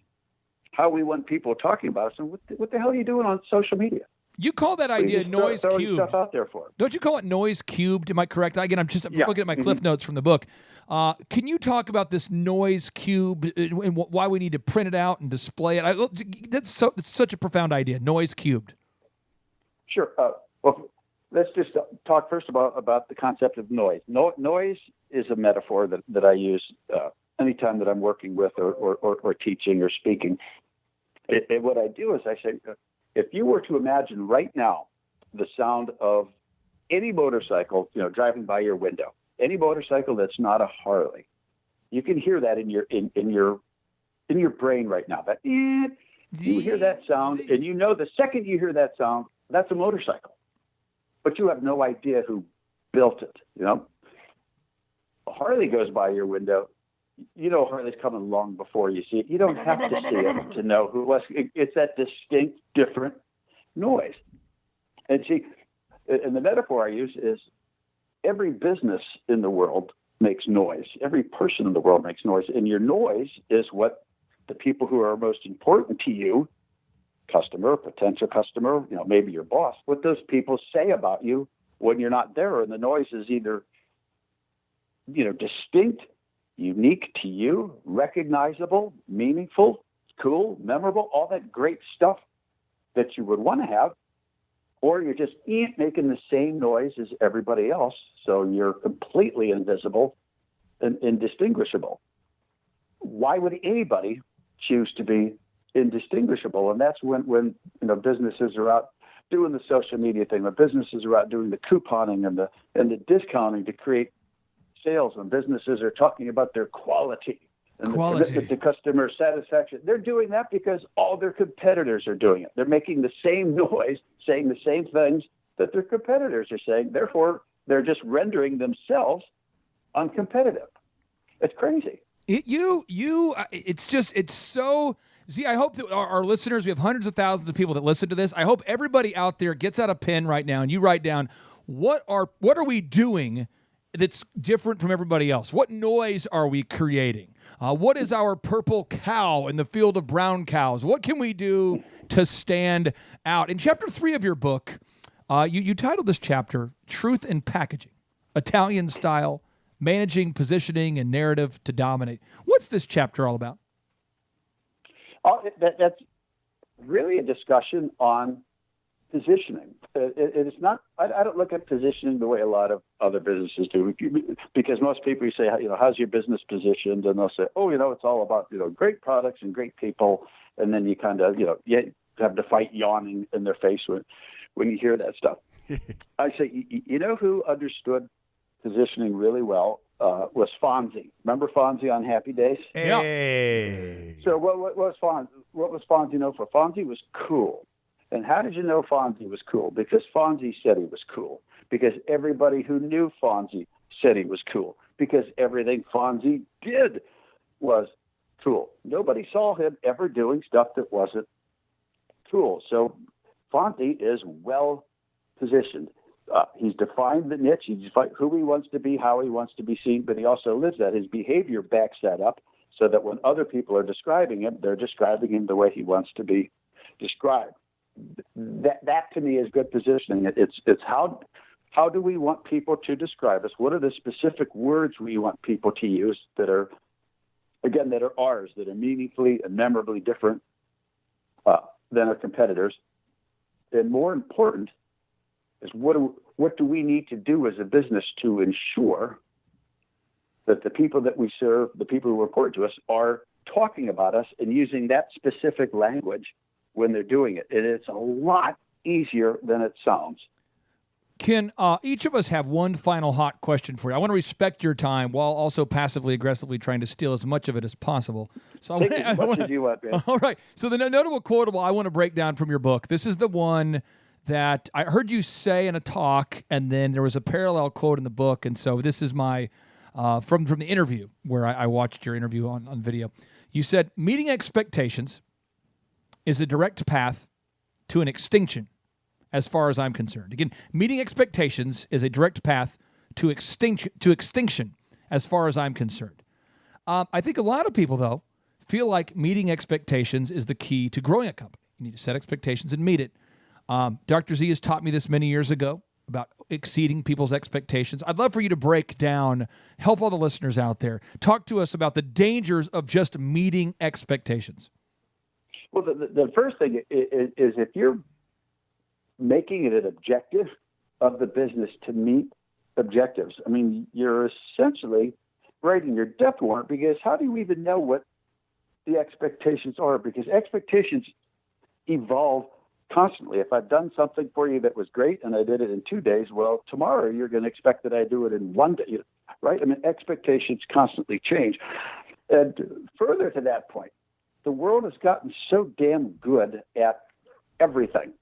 how we want people talking about us, and what the hell are you doing on social media? You call that idea noise throwing cubed. Stuff out there for it. Don't you call it noise cubed? Am I correct? Again, I'm looking at my cliff notes from the book. Can you talk about this noise cube and why we need to print it out and display it? It's such a profound idea, noise cubed. Sure. Well, let's just talk first about the concept of noise. Noise is a metaphor that I use anytime that I'm working with or teaching or speaking. And what I do is I say, if you were to imagine right now the sound of any motorcycle, driving by your window, any motorcycle that's not a Harley, you can hear that in your brain right now. That you hear that sound, and the second you hear that sound, that's a motorcycle, but you have no idea who built it. A Harley goes by your window. Harley's coming long before you see it. You don't have to see it to know who it was. It's that distinct, different noise. And the metaphor I use is every business in the world makes noise. Every person in the world makes noise. And your noise is what the people who are most important to you, customer, potential customer, maybe your boss, what those people say about you when you're not there. And the noise is either, distinct, unique to you, recognizable, meaningful, cool, memorable, all that great stuff that you would want to have, or you're just making the same noise as everybody else, so you're completely invisible and indistinguishable. Why would anybody choose to be indistinguishable? And that's when businesses are out doing the social media thing, when businesses are out doing the couponing and the discounting to create sales, when businesses are talking about their quality and the commitment to customer satisfaction. They're doing that because all their competitors are doing it. They're making the same noise, saying the same things that their competitors are saying. Therefore, they're just rendering themselves uncompetitive. It's crazy. It's so. See, I hope that our listeners, we have hundreds of thousands of people that listen to this. I hope everybody out there gets out a pen right now and you write down what are we doing that's different from everybody else? What noise are we creating? What is our purple cow in the field of brown cows? What can we do to stand out? In chapter 3 of your book, you titled this chapter, Truth in Packaging, Italian Style, Managing Positioning and Narrative to Dominate. What's this chapter all about? That's really a discussion on positioning. It is not. I don't look at positioning the way a lot of other businesses do, because most people, you say, how's your business positioned, and they'll say, it's all about great products and great people, and then you kind of you have to fight yawning in their face when you hear that stuff. I say, who understood positioning really well was Fonzie. Remember Fonzie on Happy Days? Hey. So what was Fonzie? What was Fonzie known for? Fonzie was cool. And how did you know Fonzie was cool? Because Fonzie said he was cool. Because everybody who knew Fonzie said he was cool. Because everything Fonzie did was cool. Nobody saw him ever doing stuff that wasn't cool. So Fonzie is well positioned. He's defined the niche. He's defined who he wants to be, how he wants to be seen, but he also lives that. His behavior backs that up, so that when other people are describing him, they're describing him the way he wants to be described. That to me is good positioning. It's how do we want people to describe us? What are the specific words we want people to use that are ours, that are meaningfully and memorably different than our competitors? And more important is what do we need to do as a business to ensure that the people that we serve, the people who report to us, are talking about us and using that specific language when they're doing it. And it's a lot easier than it sounds. Ken, each of us have one final hot question for you. I want to respect your time while also passively aggressively trying to steal as much of it as possible. So Take as much as you want, man. All right. So the notable quotable I want to break down from your book. This is the one that I heard you say in a talk, and then there was a parallel quote in the book. And so this is my from the interview where I watched your interview on video. You said, meeting expectations is a direct path to an extinction, as far as I'm concerned. Again, meeting expectations is a direct path to extinction, as far as I'm concerned. I think a lot of people, though, feel like meeting expectations is the key to growing a company. You need to set expectations and meet it. Dr. Z has taught me this many years ago about exceeding people's expectations. I'd love for you to break down, help all the listeners out there. Talk to us about the dangers of just meeting expectations. Well, the first thing is if you're making it an objective of the business to meet objectives, I mean, you're essentially writing your death warrant, because how do you even know what the expectations are? Because expectations evolve constantly. If I've done something for you that was great and I did it in 2 days, well, tomorrow you're going to expect that I do it in 1 day, right? I mean, expectations constantly change. And further to that point, the world has gotten so damn good at everything.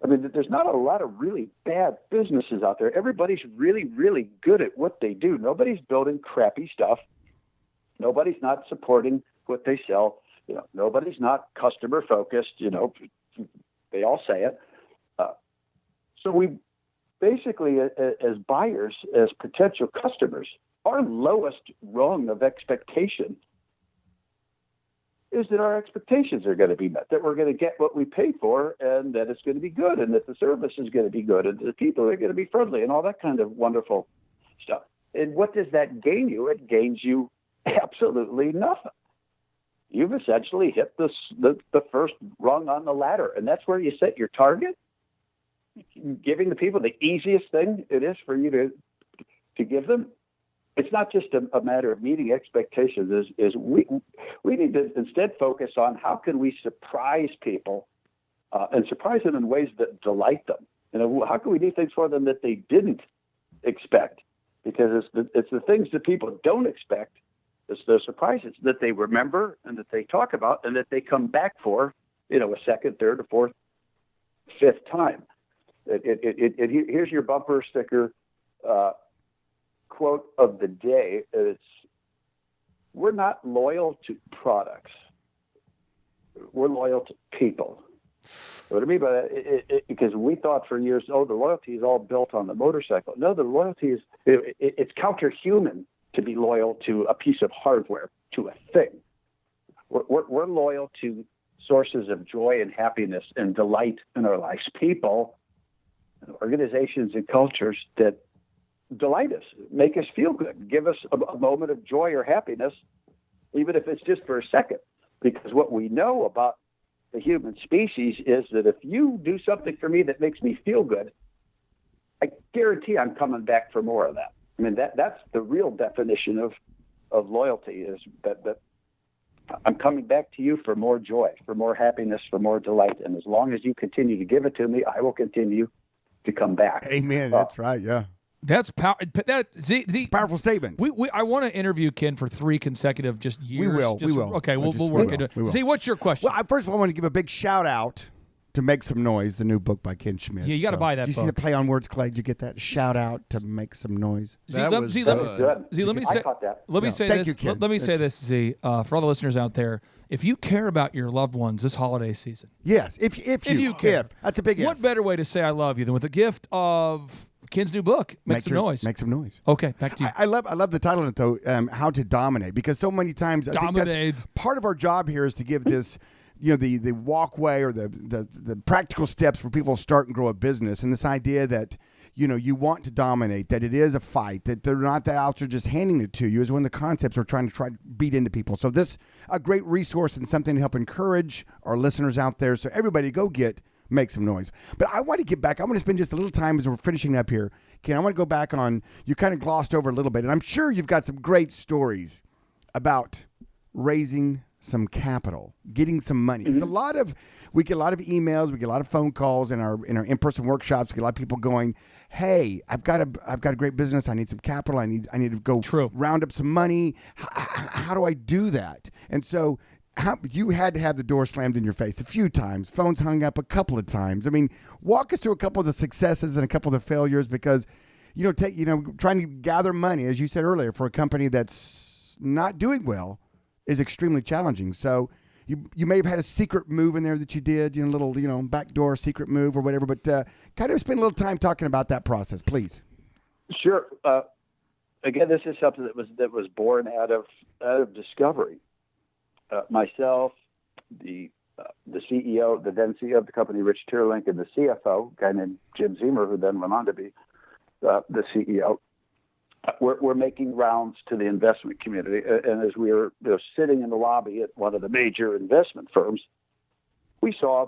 I mean, there's not a lot of really bad businesses out there. Everybody's really, really good at what they do. Nobody's building crappy stuff. Nobody's not supporting what they sell. Nobody's not customer focused. They all say it. So we basically, as buyers, as potential customers, our lowest rung of expectation is that our expectations are going to be met, that we're going to get what we pay for, and that it's going to be good, and that the service is going to be good, and the people are going to be friendly, and all that kind of wonderful stuff. And what does that gain you? It gains you absolutely nothing. You've essentially hit the first rung on the ladder, and that's where you set your target. Giving the people the easiest thing it is for you to give them. It's not just a matter of meeting expectations. We need to instead focus on how can we surprise people and surprise them in ways that delight them. How can we do things for them that they didn't expect? Because it's the things that people don't expect. It's the surprises that they remember and that they talk about and that they come back for, a second, third, or fourth, fifth time. Here's your bumper sticker quote of the day. We're not loyal to products. We're loyal to people. What I mean by that, because we thought for years, the loyalty is all built on the motorcycle. No, the loyalty is, it's counterhuman to be loyal to a piece of hardware, to a thing. We're loyal to sources of joy and happiness and delight in our lives. People, organizations, and cultures that delight us, make us feel good, give us a moment of joy or happiness, even if it's just for a second. Because what we know about the human species is that if you do something for me that makes me feel good, I guarantee I'm coming back for more of that. I mean, that's the real definition of loyalty, is that I'm coming back to you for more joy, for more happiness, for more delight. And as long as you continue to give it to me, I will continue to come back. Amen. That's right. Yeah. That's Powerful statement. I want to interview Ken for 3 consecutive just years. We will. Okay, we'll work into it. Z, what's your question? Well, first of all, I want to give a big shout out to Make Some Noise, the new book by Ken Schmidt. Yeah, you got to buy that book. Did you see the play on words, Clay? Did you get that? Shout out to Make Some Noise. That was good. Z, let me say, I caught that. let me say this. you, Ken. Let me say this, Z, for all the listeners out there. If you care about your loved ones this holiday season, Yes, if you care. That's a big if. what better way to say I love you than with a gift of Ken's new book, Make Some Noise? Make Some Noise. Okay, back to you. I love the title of it, though, How to Dominate, because so many times I think that's part of our job here is to give this, the walkway or the practical steps for people to start and grow a business, and this idea that, you want to dominate, that it is a fight, that they're not out there just handing it to you, is one of the concepts we're trying to beat into people. So this, a great resource and something to help encourage our listeners out there. So everybody go get Make Some Noise. But I want to get back. I want to spend just a little time as we're finishing up here. Ken, I want to go back on, you kind of glossed over a little bit, and I'm sure you've got some great stories about raising some capital, getting some money. Because we get a lot of emails, we get a lot of phone calls in our in-person workshops. We get a lot of people going, "Hey, I've got a great business. I need some capital. I need to go round up some money. How do I do that?" And so you had to have the door slammed in your face a few times, phones hung up a couple of times. I mean, walk us through a couple of the successes and a couple of the failures, because trying to gather money, as you said earlier, for a company that's not doing well is extremely challenging. So you may have had a secret move in there that you did, a little, backdoor secret move or whatever, but kind of spend a little time talking about that process, please. Sure. Again, this is something that was born out of discovery. Myself, the CEO, the then CEO of the company, Rich Tierlink, and the CFO, a guy named Jim Zemer, who then went on to be the CEO. We're making rounds to the investment community, and as we were sitting in the lobby at one of the major investment firms, we saw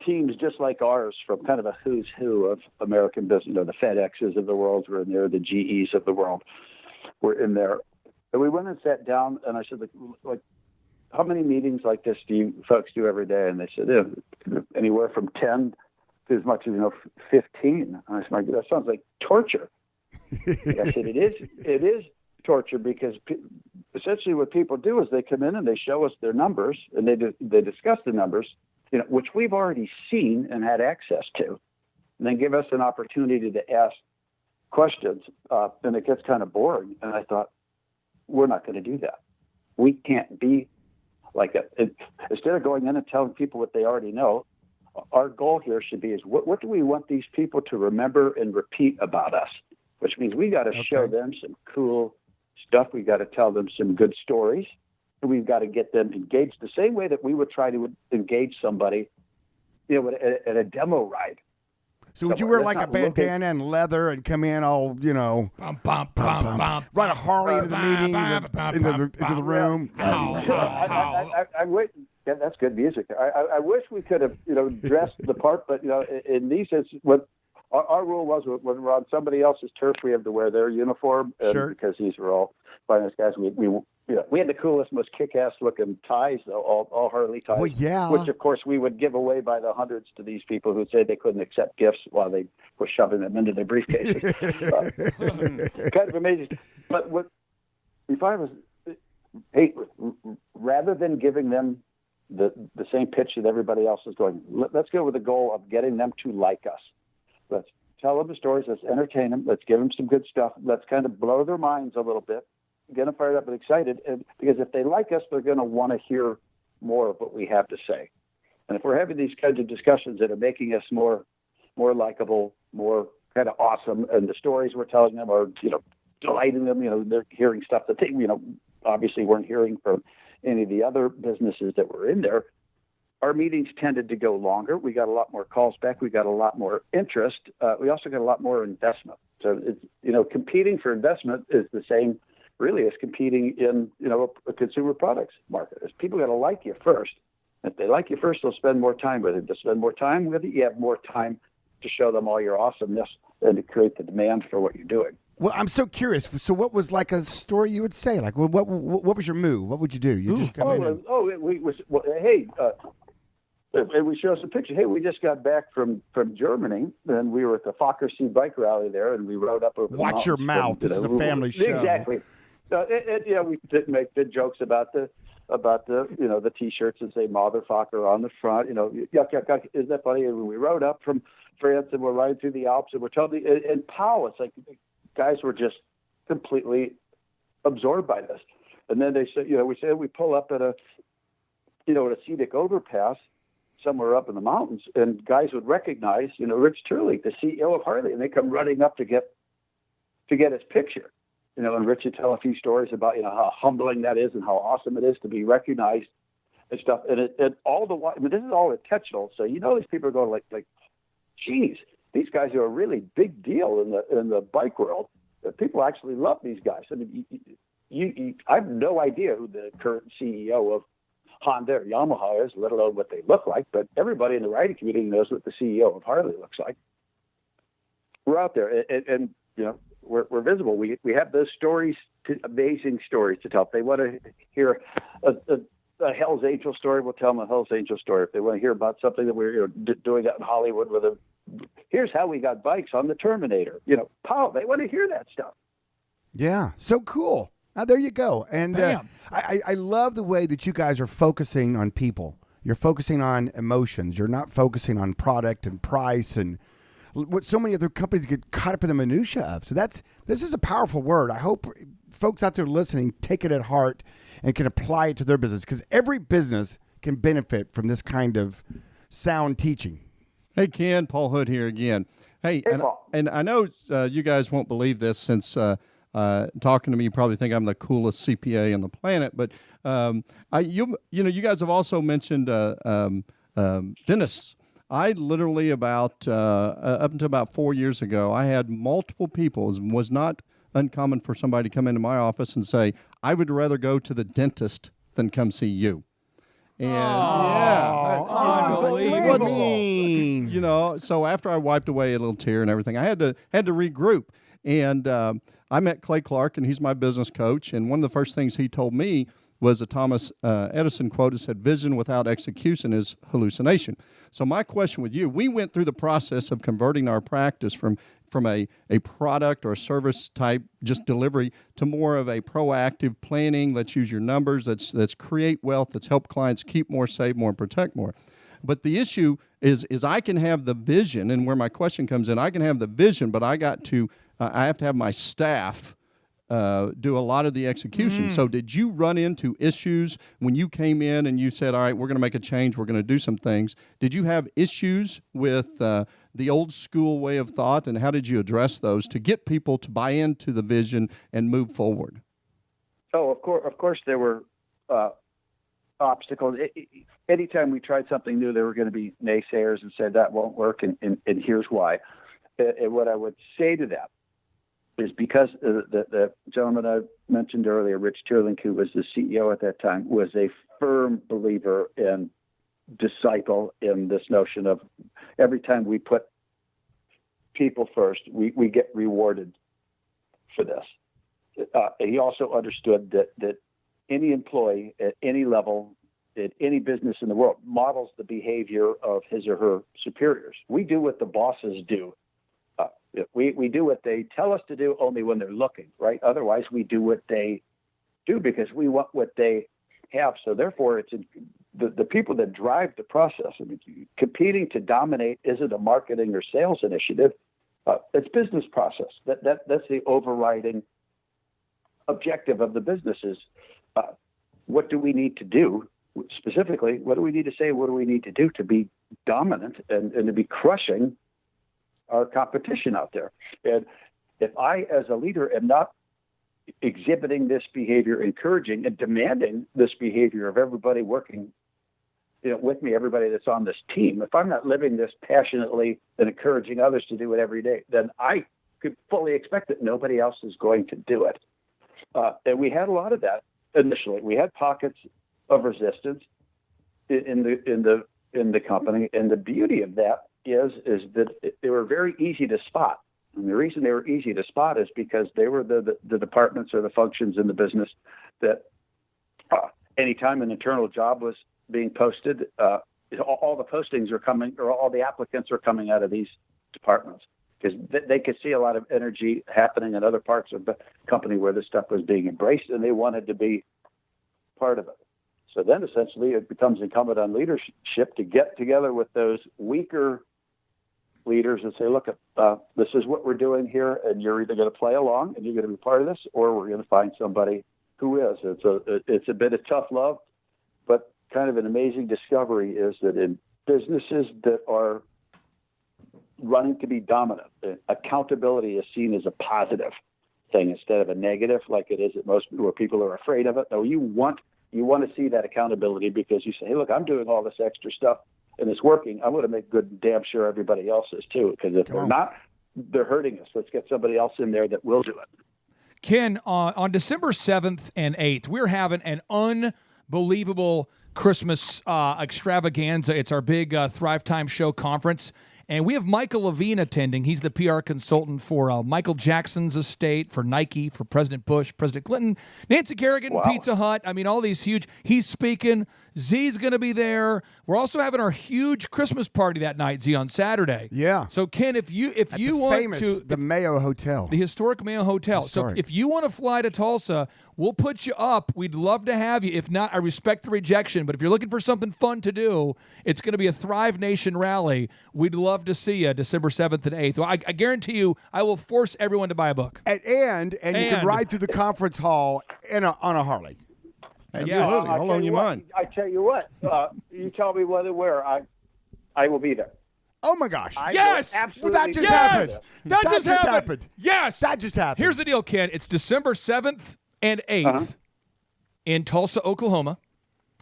teams just like ours from kind of a who's who of American business. The FedExes of the world were in there, the GEs of the world were in there, and we went and sat down, and I said, like, how many meetings like this do you folks do every day? And they said anywhere from 10 to as much as 15. And I said, that sounds like torture. I said, it is torture, because essentially what people do is they come in and they show us their numbers, and they discuss the numbers, which we've already seen and had access to, and then give us an opportunity to ask questions. And it gets kind of boring. And I thought, we're not going to do that. We can't be like that. Instead of going in and telling people what they already know, our goal here should be what do we want these people to remember and repeat about us? Which means we got to show them some cool stuff. We got to tell them some good stories. And we've got to get them engaged the same way that we would try to engage somebody, at a demo ride. So would you wear like a bandana and leather and come in all, ride a Harley into the meeting, into the room? I wish, that's good music. I wish we could have, dressed the part, but, in these instances, what our rule was, when we're on somebody else's turf, we have to wear their uniform. Sure. Because these were all finest guys. We had the coolest, most kick-ass looking ties, though, all Harley ties. Well, yeah. Which, of course, we would give away by the hundreds to these people who said they couldn't accept gifts while they were shoving them into their briefcases. Kind of amazing. But what we find was, hey, rather than giving them the same pitch that everybody else is going, let's go with the goal of getting them to like us. Let's tell them the stories. Let's entertain them. Let's give them some good stuff. Let's kind of blow their minds a little bit. Get them fired up and excited, because if they like us, they're going to want to hear more of what we have to say. And if we're having these kinds of discussions that are making us more likable, more kind of awesome, and the stories we're telling them are, delighting them, they're hearing stuff that they, obviously weren't hearing from any of the other businesses that were in there. Our meetings tended to go longer. We got a lot more calls back. We got a lot more interest. We also got a lot more investment. So it's, competing for investment is the same really as competing in, a consumer products market. Is people got to like you first. If they like you first, they'll spend more time with it. To spend more time with it, you have more time to show them all your awesomeness and to create the demand for what you're doing. Well, I'm so curious. So what was like a story you would say? Like, what was your move? What would you do? You just come in and we show some pictures. Hey, we just got back from Germany, and we were at the Fokker Sea bike rally there, and we rode up over. Watch your mouth. This is a family show. Exactly. We did jokes about the T-shirts that say "Motherfucker" on the front. Yuck, yuck, yuck. Isn't that funny? And we rode up from France, and we're riding through the Alps, and we're totally in Pau. It's like guys were just completely absorbed by this. And then they said, we pull up at a scenic overpass somewhere up in the mountains, and guys would recognize, Rich Turley, the CEO of Harley, and they come running up to get his picture. And Rich would tell a few stories about, how humbling that is and how awesome it is to be recognized and stuff. And all the while, this is all intentional. So, these people are going like, geez, these guys are a really big deal in the bike world. People actually love these guys. I mean, I have no idea who the current CEO of Honda or Yamaha is, let alone what they look like, but everybody in the riding community knows what the CEO of Harley looks like. We're out there, and we're visible. We have those stories, amazing stories to tell. If they want to hear a a Hell's Angel story, we'll tell them a Hell's Angel story. If they want to hear about something that we're doing out in Hollywood with them, here's how we got bikes on the Terminator. Paul, they want to hear that stuff. Yeah, so cool. Now, there you go. And I love the way that you guys are focusing on people. You're focusing on emotions. You're not focusing on product and price and what so many other companies get caught up in the minutia of. So this is a powerful word. I hope folks out there listening take it at heart and can apply it to their business, because every business can benefit from this kind of sound teaching. Hey, Ken, Paul Hood here again. Hey, Paul. and I know you guys won't believe this, since talking to me, you probably think I'm the coolest CPA on the planet. But you guys have also mentioned dentists. I literally up until about 4 years ago, I had multiple people. It was not uncommon for somebody to come into my office and say, I would rather go to the dentist than come see you. And Unbelievable. So after I wiped away a little tear and everything, I had to regroup. And I met Clay Clark, and he's my business coach. And one of the first things he told me was a Thomas Edison quote that said, "Vision without execution is hallucination." So my question with you, we went through the process of converting our practice from a product or a service type just delivery to more of a proactive planning. Let's use your numbers. Let's create wealth. Let's help clients keep more, save more, and protect more. But the issue is I can have the vision, and where my question comes in, I can have the vision, but I have to have my staff do a lot of the execution. So did you run into issues when you came in and you said, all right, we're going to make a change, we're going to do some things? Did you have issues with the old school way of thought, and how did you address those to get people to buy into the vision and move forward? Oh, of course there were obstacles. Anytime we tried something new, there were going to be naysayers and said that won't work, and here's why. And what I would say to that is, because the gentleman I mentioned earlier, Rich Tierlink, who was the CEO at that time, was a firm believer and disciple in this notion of every time we put people first, we get rewarded for this. He also understood that any employee at any level, at any business in the world, models the behavior of his or her superiors. We do what the bosses do. We do what they tell us to do only when they're looking, right? Otherwise, we do what they do because we want what they have. So therefore, it's the people that drive the process. I mean, competing to dominate isn't a marketing or sales initiative. It's business process. That's the overriding objective of the business is what do we need to do? Specifically, what do we need to say? What do we need to do to be dominant and to be crushing our competition out there? And if I, as a leader, am not exhibiting this behavior, encouraging and demanding this behavior of everybody working with me, everybody that's on this team, if I'm not living this passionately and encouraging others to do it every day, then I could fully expect that nobody else is going to do it. And we had a lot of that initially. We had pockets of resistance in the company, and the beauty of that is that they were very easy to spot. And the reason they were easy to spot is because they were the departments or the functions in the business that anytime an internal job was being posted, all the postings are coming, or all the applicants are coming out of these departments, because they could see a lot of energy happening in other parts of the company where this stuff was being embraced, and they wanted to be part of it. So then essentially it becomes incumbent on leadership to get together with those weaker leaders and say, look, this is what we're doing here, and you're either going to play along and you're going to be part of this, or we're going to find somebody who is. It's a bit of tough love, but kind of an amazing discovery is that in businesses that are running to be dominant, accountability is seen as a positive thing instead of a negative, like it is at most, where people are afraid of it. No, you want to see that accountability, because you say, hey, look, I'm doing all this extra stuff and it's working. I'm going to make good damn sure everybody else is too, because if they're not, they're hurting us. Let's get somebody else in there that will do it. Ken, on December 7th and 8th, we're having an unbelievable Christmas extravaganza. It's our big Thrivetime show conference, And we have Michael Levine attending. He's the PR consultant for Michael Jackson's estate, for Nike, for President Bush, President Clinton, Nancy Kerrigan, Pizza Hut. I mean, all these huge. He's speaking. Z's going to be there. We're also having our huge Christmas party that night, Z, on Saturday. Yeah. So, Ken, if you At want famous, to, the Mayo Hotel, the historic Mayo Hotel. Historic. So if you want to fly to Tulsa, we'll put you up. We'd love to have you. If not, I respect the rejection. But if you're looking for something fun to do, it's going to be a Thrive Nation rally. We'd love to see you December 7th and 8th. Well, I guarantee you, I will force everyone to buy a book. and you can ride through the conference hall on a Harley. Absolutely. I'll loan you mine. I tell you what, you tell me whether where I will be there. Oh my gosh! Yes! Well, that just Yes! happened. That just happened. happened. Yes! That just happened. Here's the deal, Ken. It's December 7th and 8th in Tulsa, Oklahoma.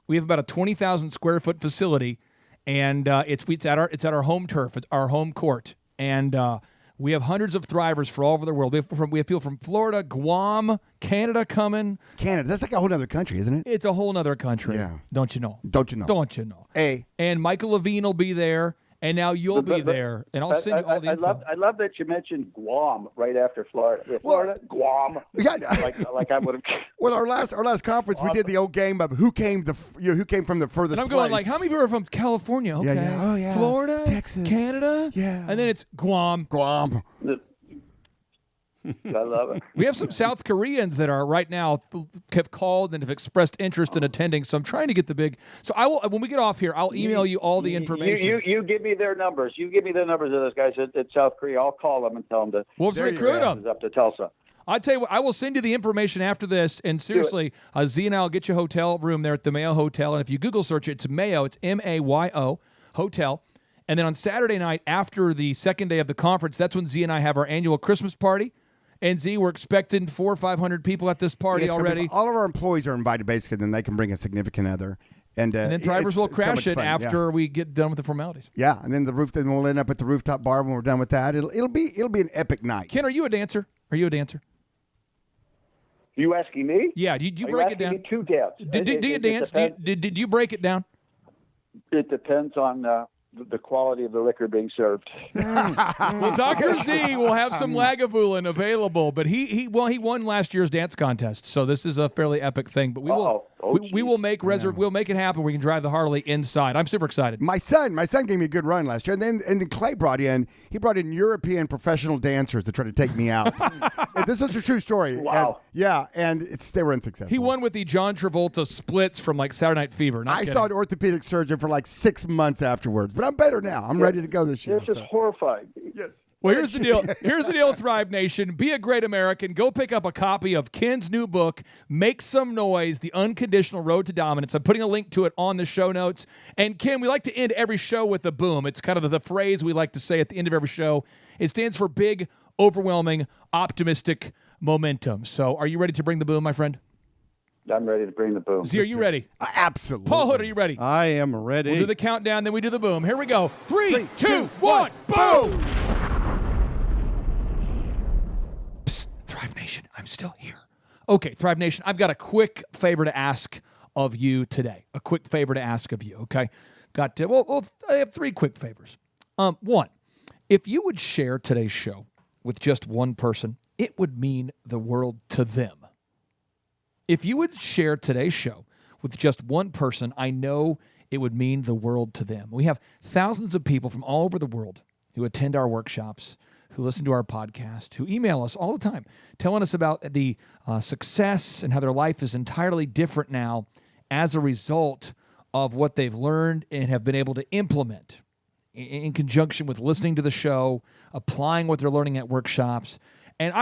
We have about a 20,000 square foot facility, and it's at our home turf. It's our home court, and we have hundreds of Thrivers for all over the world. We have people from Florida, Guam, Canada coming. Canada. That's like a whole other country, isn't it? It's a whole other country. Yeah. Don't you know? Don't you know? Don't you know? Hey. And Michael Levine will be there. And now you'll be there, and I'll send you all the info. I love that you mentioned Guam right after Florida. Florida, Guam. Yeah. like I would have. Well, our last conference, we did the old game of who came from the furthest. And I'm going place. like, how many people are from California? Okay. Yeah. Oh, yeah. Florida, Texas, Canada, yeah. and then it's Guam. Guam. I love it. We have some South Koreans that are right now have called and have expressed interest in attending. So I'm trying to get the big. So I will when we get off here, I'll email you all the information. You give me their numbers. You give me the numbers of those guys at South Korea. I'll call them and tell them to. We'll recruit them up to Tulsa. I'll tell you what, I will send you the information after this. And seriously, Z and I will get you a hotel room there at the Mayo Hotel. And if you Google search it, it's Mayo. It's Mayo Hotel. And then on Saturday night, after the second day of the conference, that's when Z and I have our annual Christmas party. And Z, we're expecting 400 or 500 people at this party already. All of our employees are invited, basically, then they can bring a significant other. And then drivers will crash so it after we get done with the formalities. Yeah, and then then we'll end up at the rooftop bar when we're done with that. It'll be an epic night. Ken, are you a dancer? Are you a dancer? You asking me? Yeah. Did you Are break you it down? asking me to dance? Do you dance? Did you break it down? It depends on the quality of the liquor being served. Well, Dr. Z will have some Lagavulin available, but he won last year's dance contest, so this is a fairly epic thing. But we will make we'll make it happen. We can drive the Harley inside. I'm super excited. My son gave me a good run last year, and then Clay brought in European professional dancers to try to take me out. This is a true story. Wow. And they were unsuccessful. He won with the John Travolta splits from like Saturday Night Fever. I saw an orthopedic surgeon for like 6 months afterwards, but I'm better now. I'm ready to go this year. This is horrifying. Yes. Well, here's the deal. Here's the deal, Thrive Nation. Be a great American. Go pick up a copy of Ken's new book, Make Some Noise, The Unconditional Road to Dominance. I'm putting a link to it on the show notes. And Ken, we like to end every show with a boom. It's kind of the phrase we like to say at the end of every show. It stands for big, overwhelming, optimistic momentum. So are you ready to bring the boom, my friend? I'm ready to bring the boom. Z, are you ready? Absolutely. Paul Hood, are you ready? I am ready. We'll do the countdown, then we do the boom. Here we go. 3, 2, 1, boom! Psst, Thrive Nation, I'm still here. Okay, Thrive Nation, I've got a quick favor to ask of you today. A quick favor to ask of you, okay? I have 3 quick favors. One, if you would share today's show with just one person, it would mean the world to them. If you would share today's show with just one person, I know it would mean the world to them. We have thousands of people from all over the world who attend our workshops, who listen to our podcast, who email us all the time, telling us about the success and how their life is entirely different now as a result of what they've learned and have been able to implement in conjunction with listening to the show, applying what they're learning at workshops. And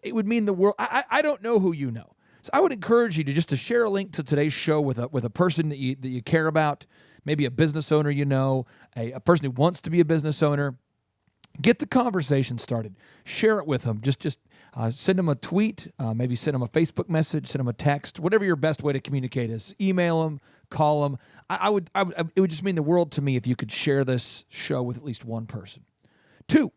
it would mean the world. I don't know who you know. So I would encourage you to share a link to today's show with a person that you care about, maybe a business owner you know, a person who wants to be a business owner. Get the conversation started. Share it with them. Just send them a tweet, maybe send them a Facebook message, send them a text, whatever your best way to communicate is. Email them, call them. It would just mean the world to me if you could share this show with at least one person. 2,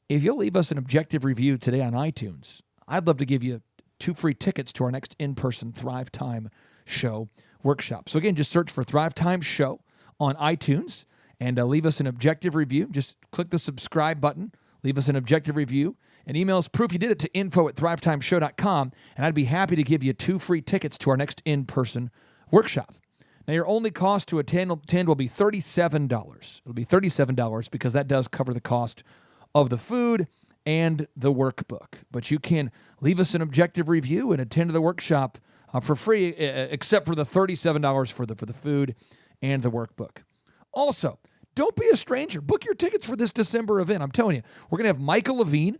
if you'll leave us an objective review today on iTunes, I'd love to give you 2 free tickets to our next in-person Thrivetime show workshop. So again, just search for Thrivetime show on iTunes, and leave us an objective review. Just click the subscribe button, leave us an objective review, and email us proof you did it to info@thrivetimeshow.com, and I'd be happy to give you 2 free tickets to our next in-person workshop. Now, your only cost to attend will be $37. It'll be $37 because that does cover the cost of the food and the workbook. But you can leave us an objective review and attend to the workshop for free, except for the $37 for the food and the workbook. Also, don't be a stranger. Book your tickets for this December event. I'm telling you, we're going to have Michael Levine,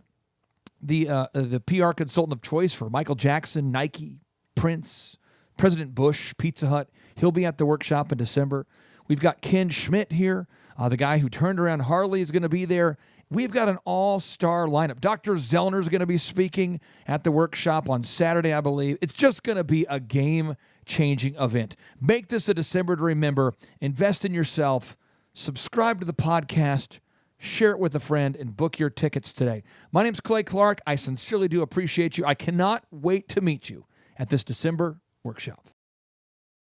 the PR consultant of choice for Michael Jackson, Nike, Prince, President Bush, Pizza Hut. He'll be at the workshop in December. We've got Ken Schmidt here, the guy who turned around Harley is going to be there. We've got an all-star lineup. Dr. Zellner is going to be speaking at the workshop on Saturday, I believe. It's just going to be a game-changing event. Make this a December to remember. Invest in yourself. Subscribe to the podcast. Share it with a friend and book your tickets today. My name's Clay Clark. I sincerely do appreciate you. I cannot wait to meet you at this December workshop.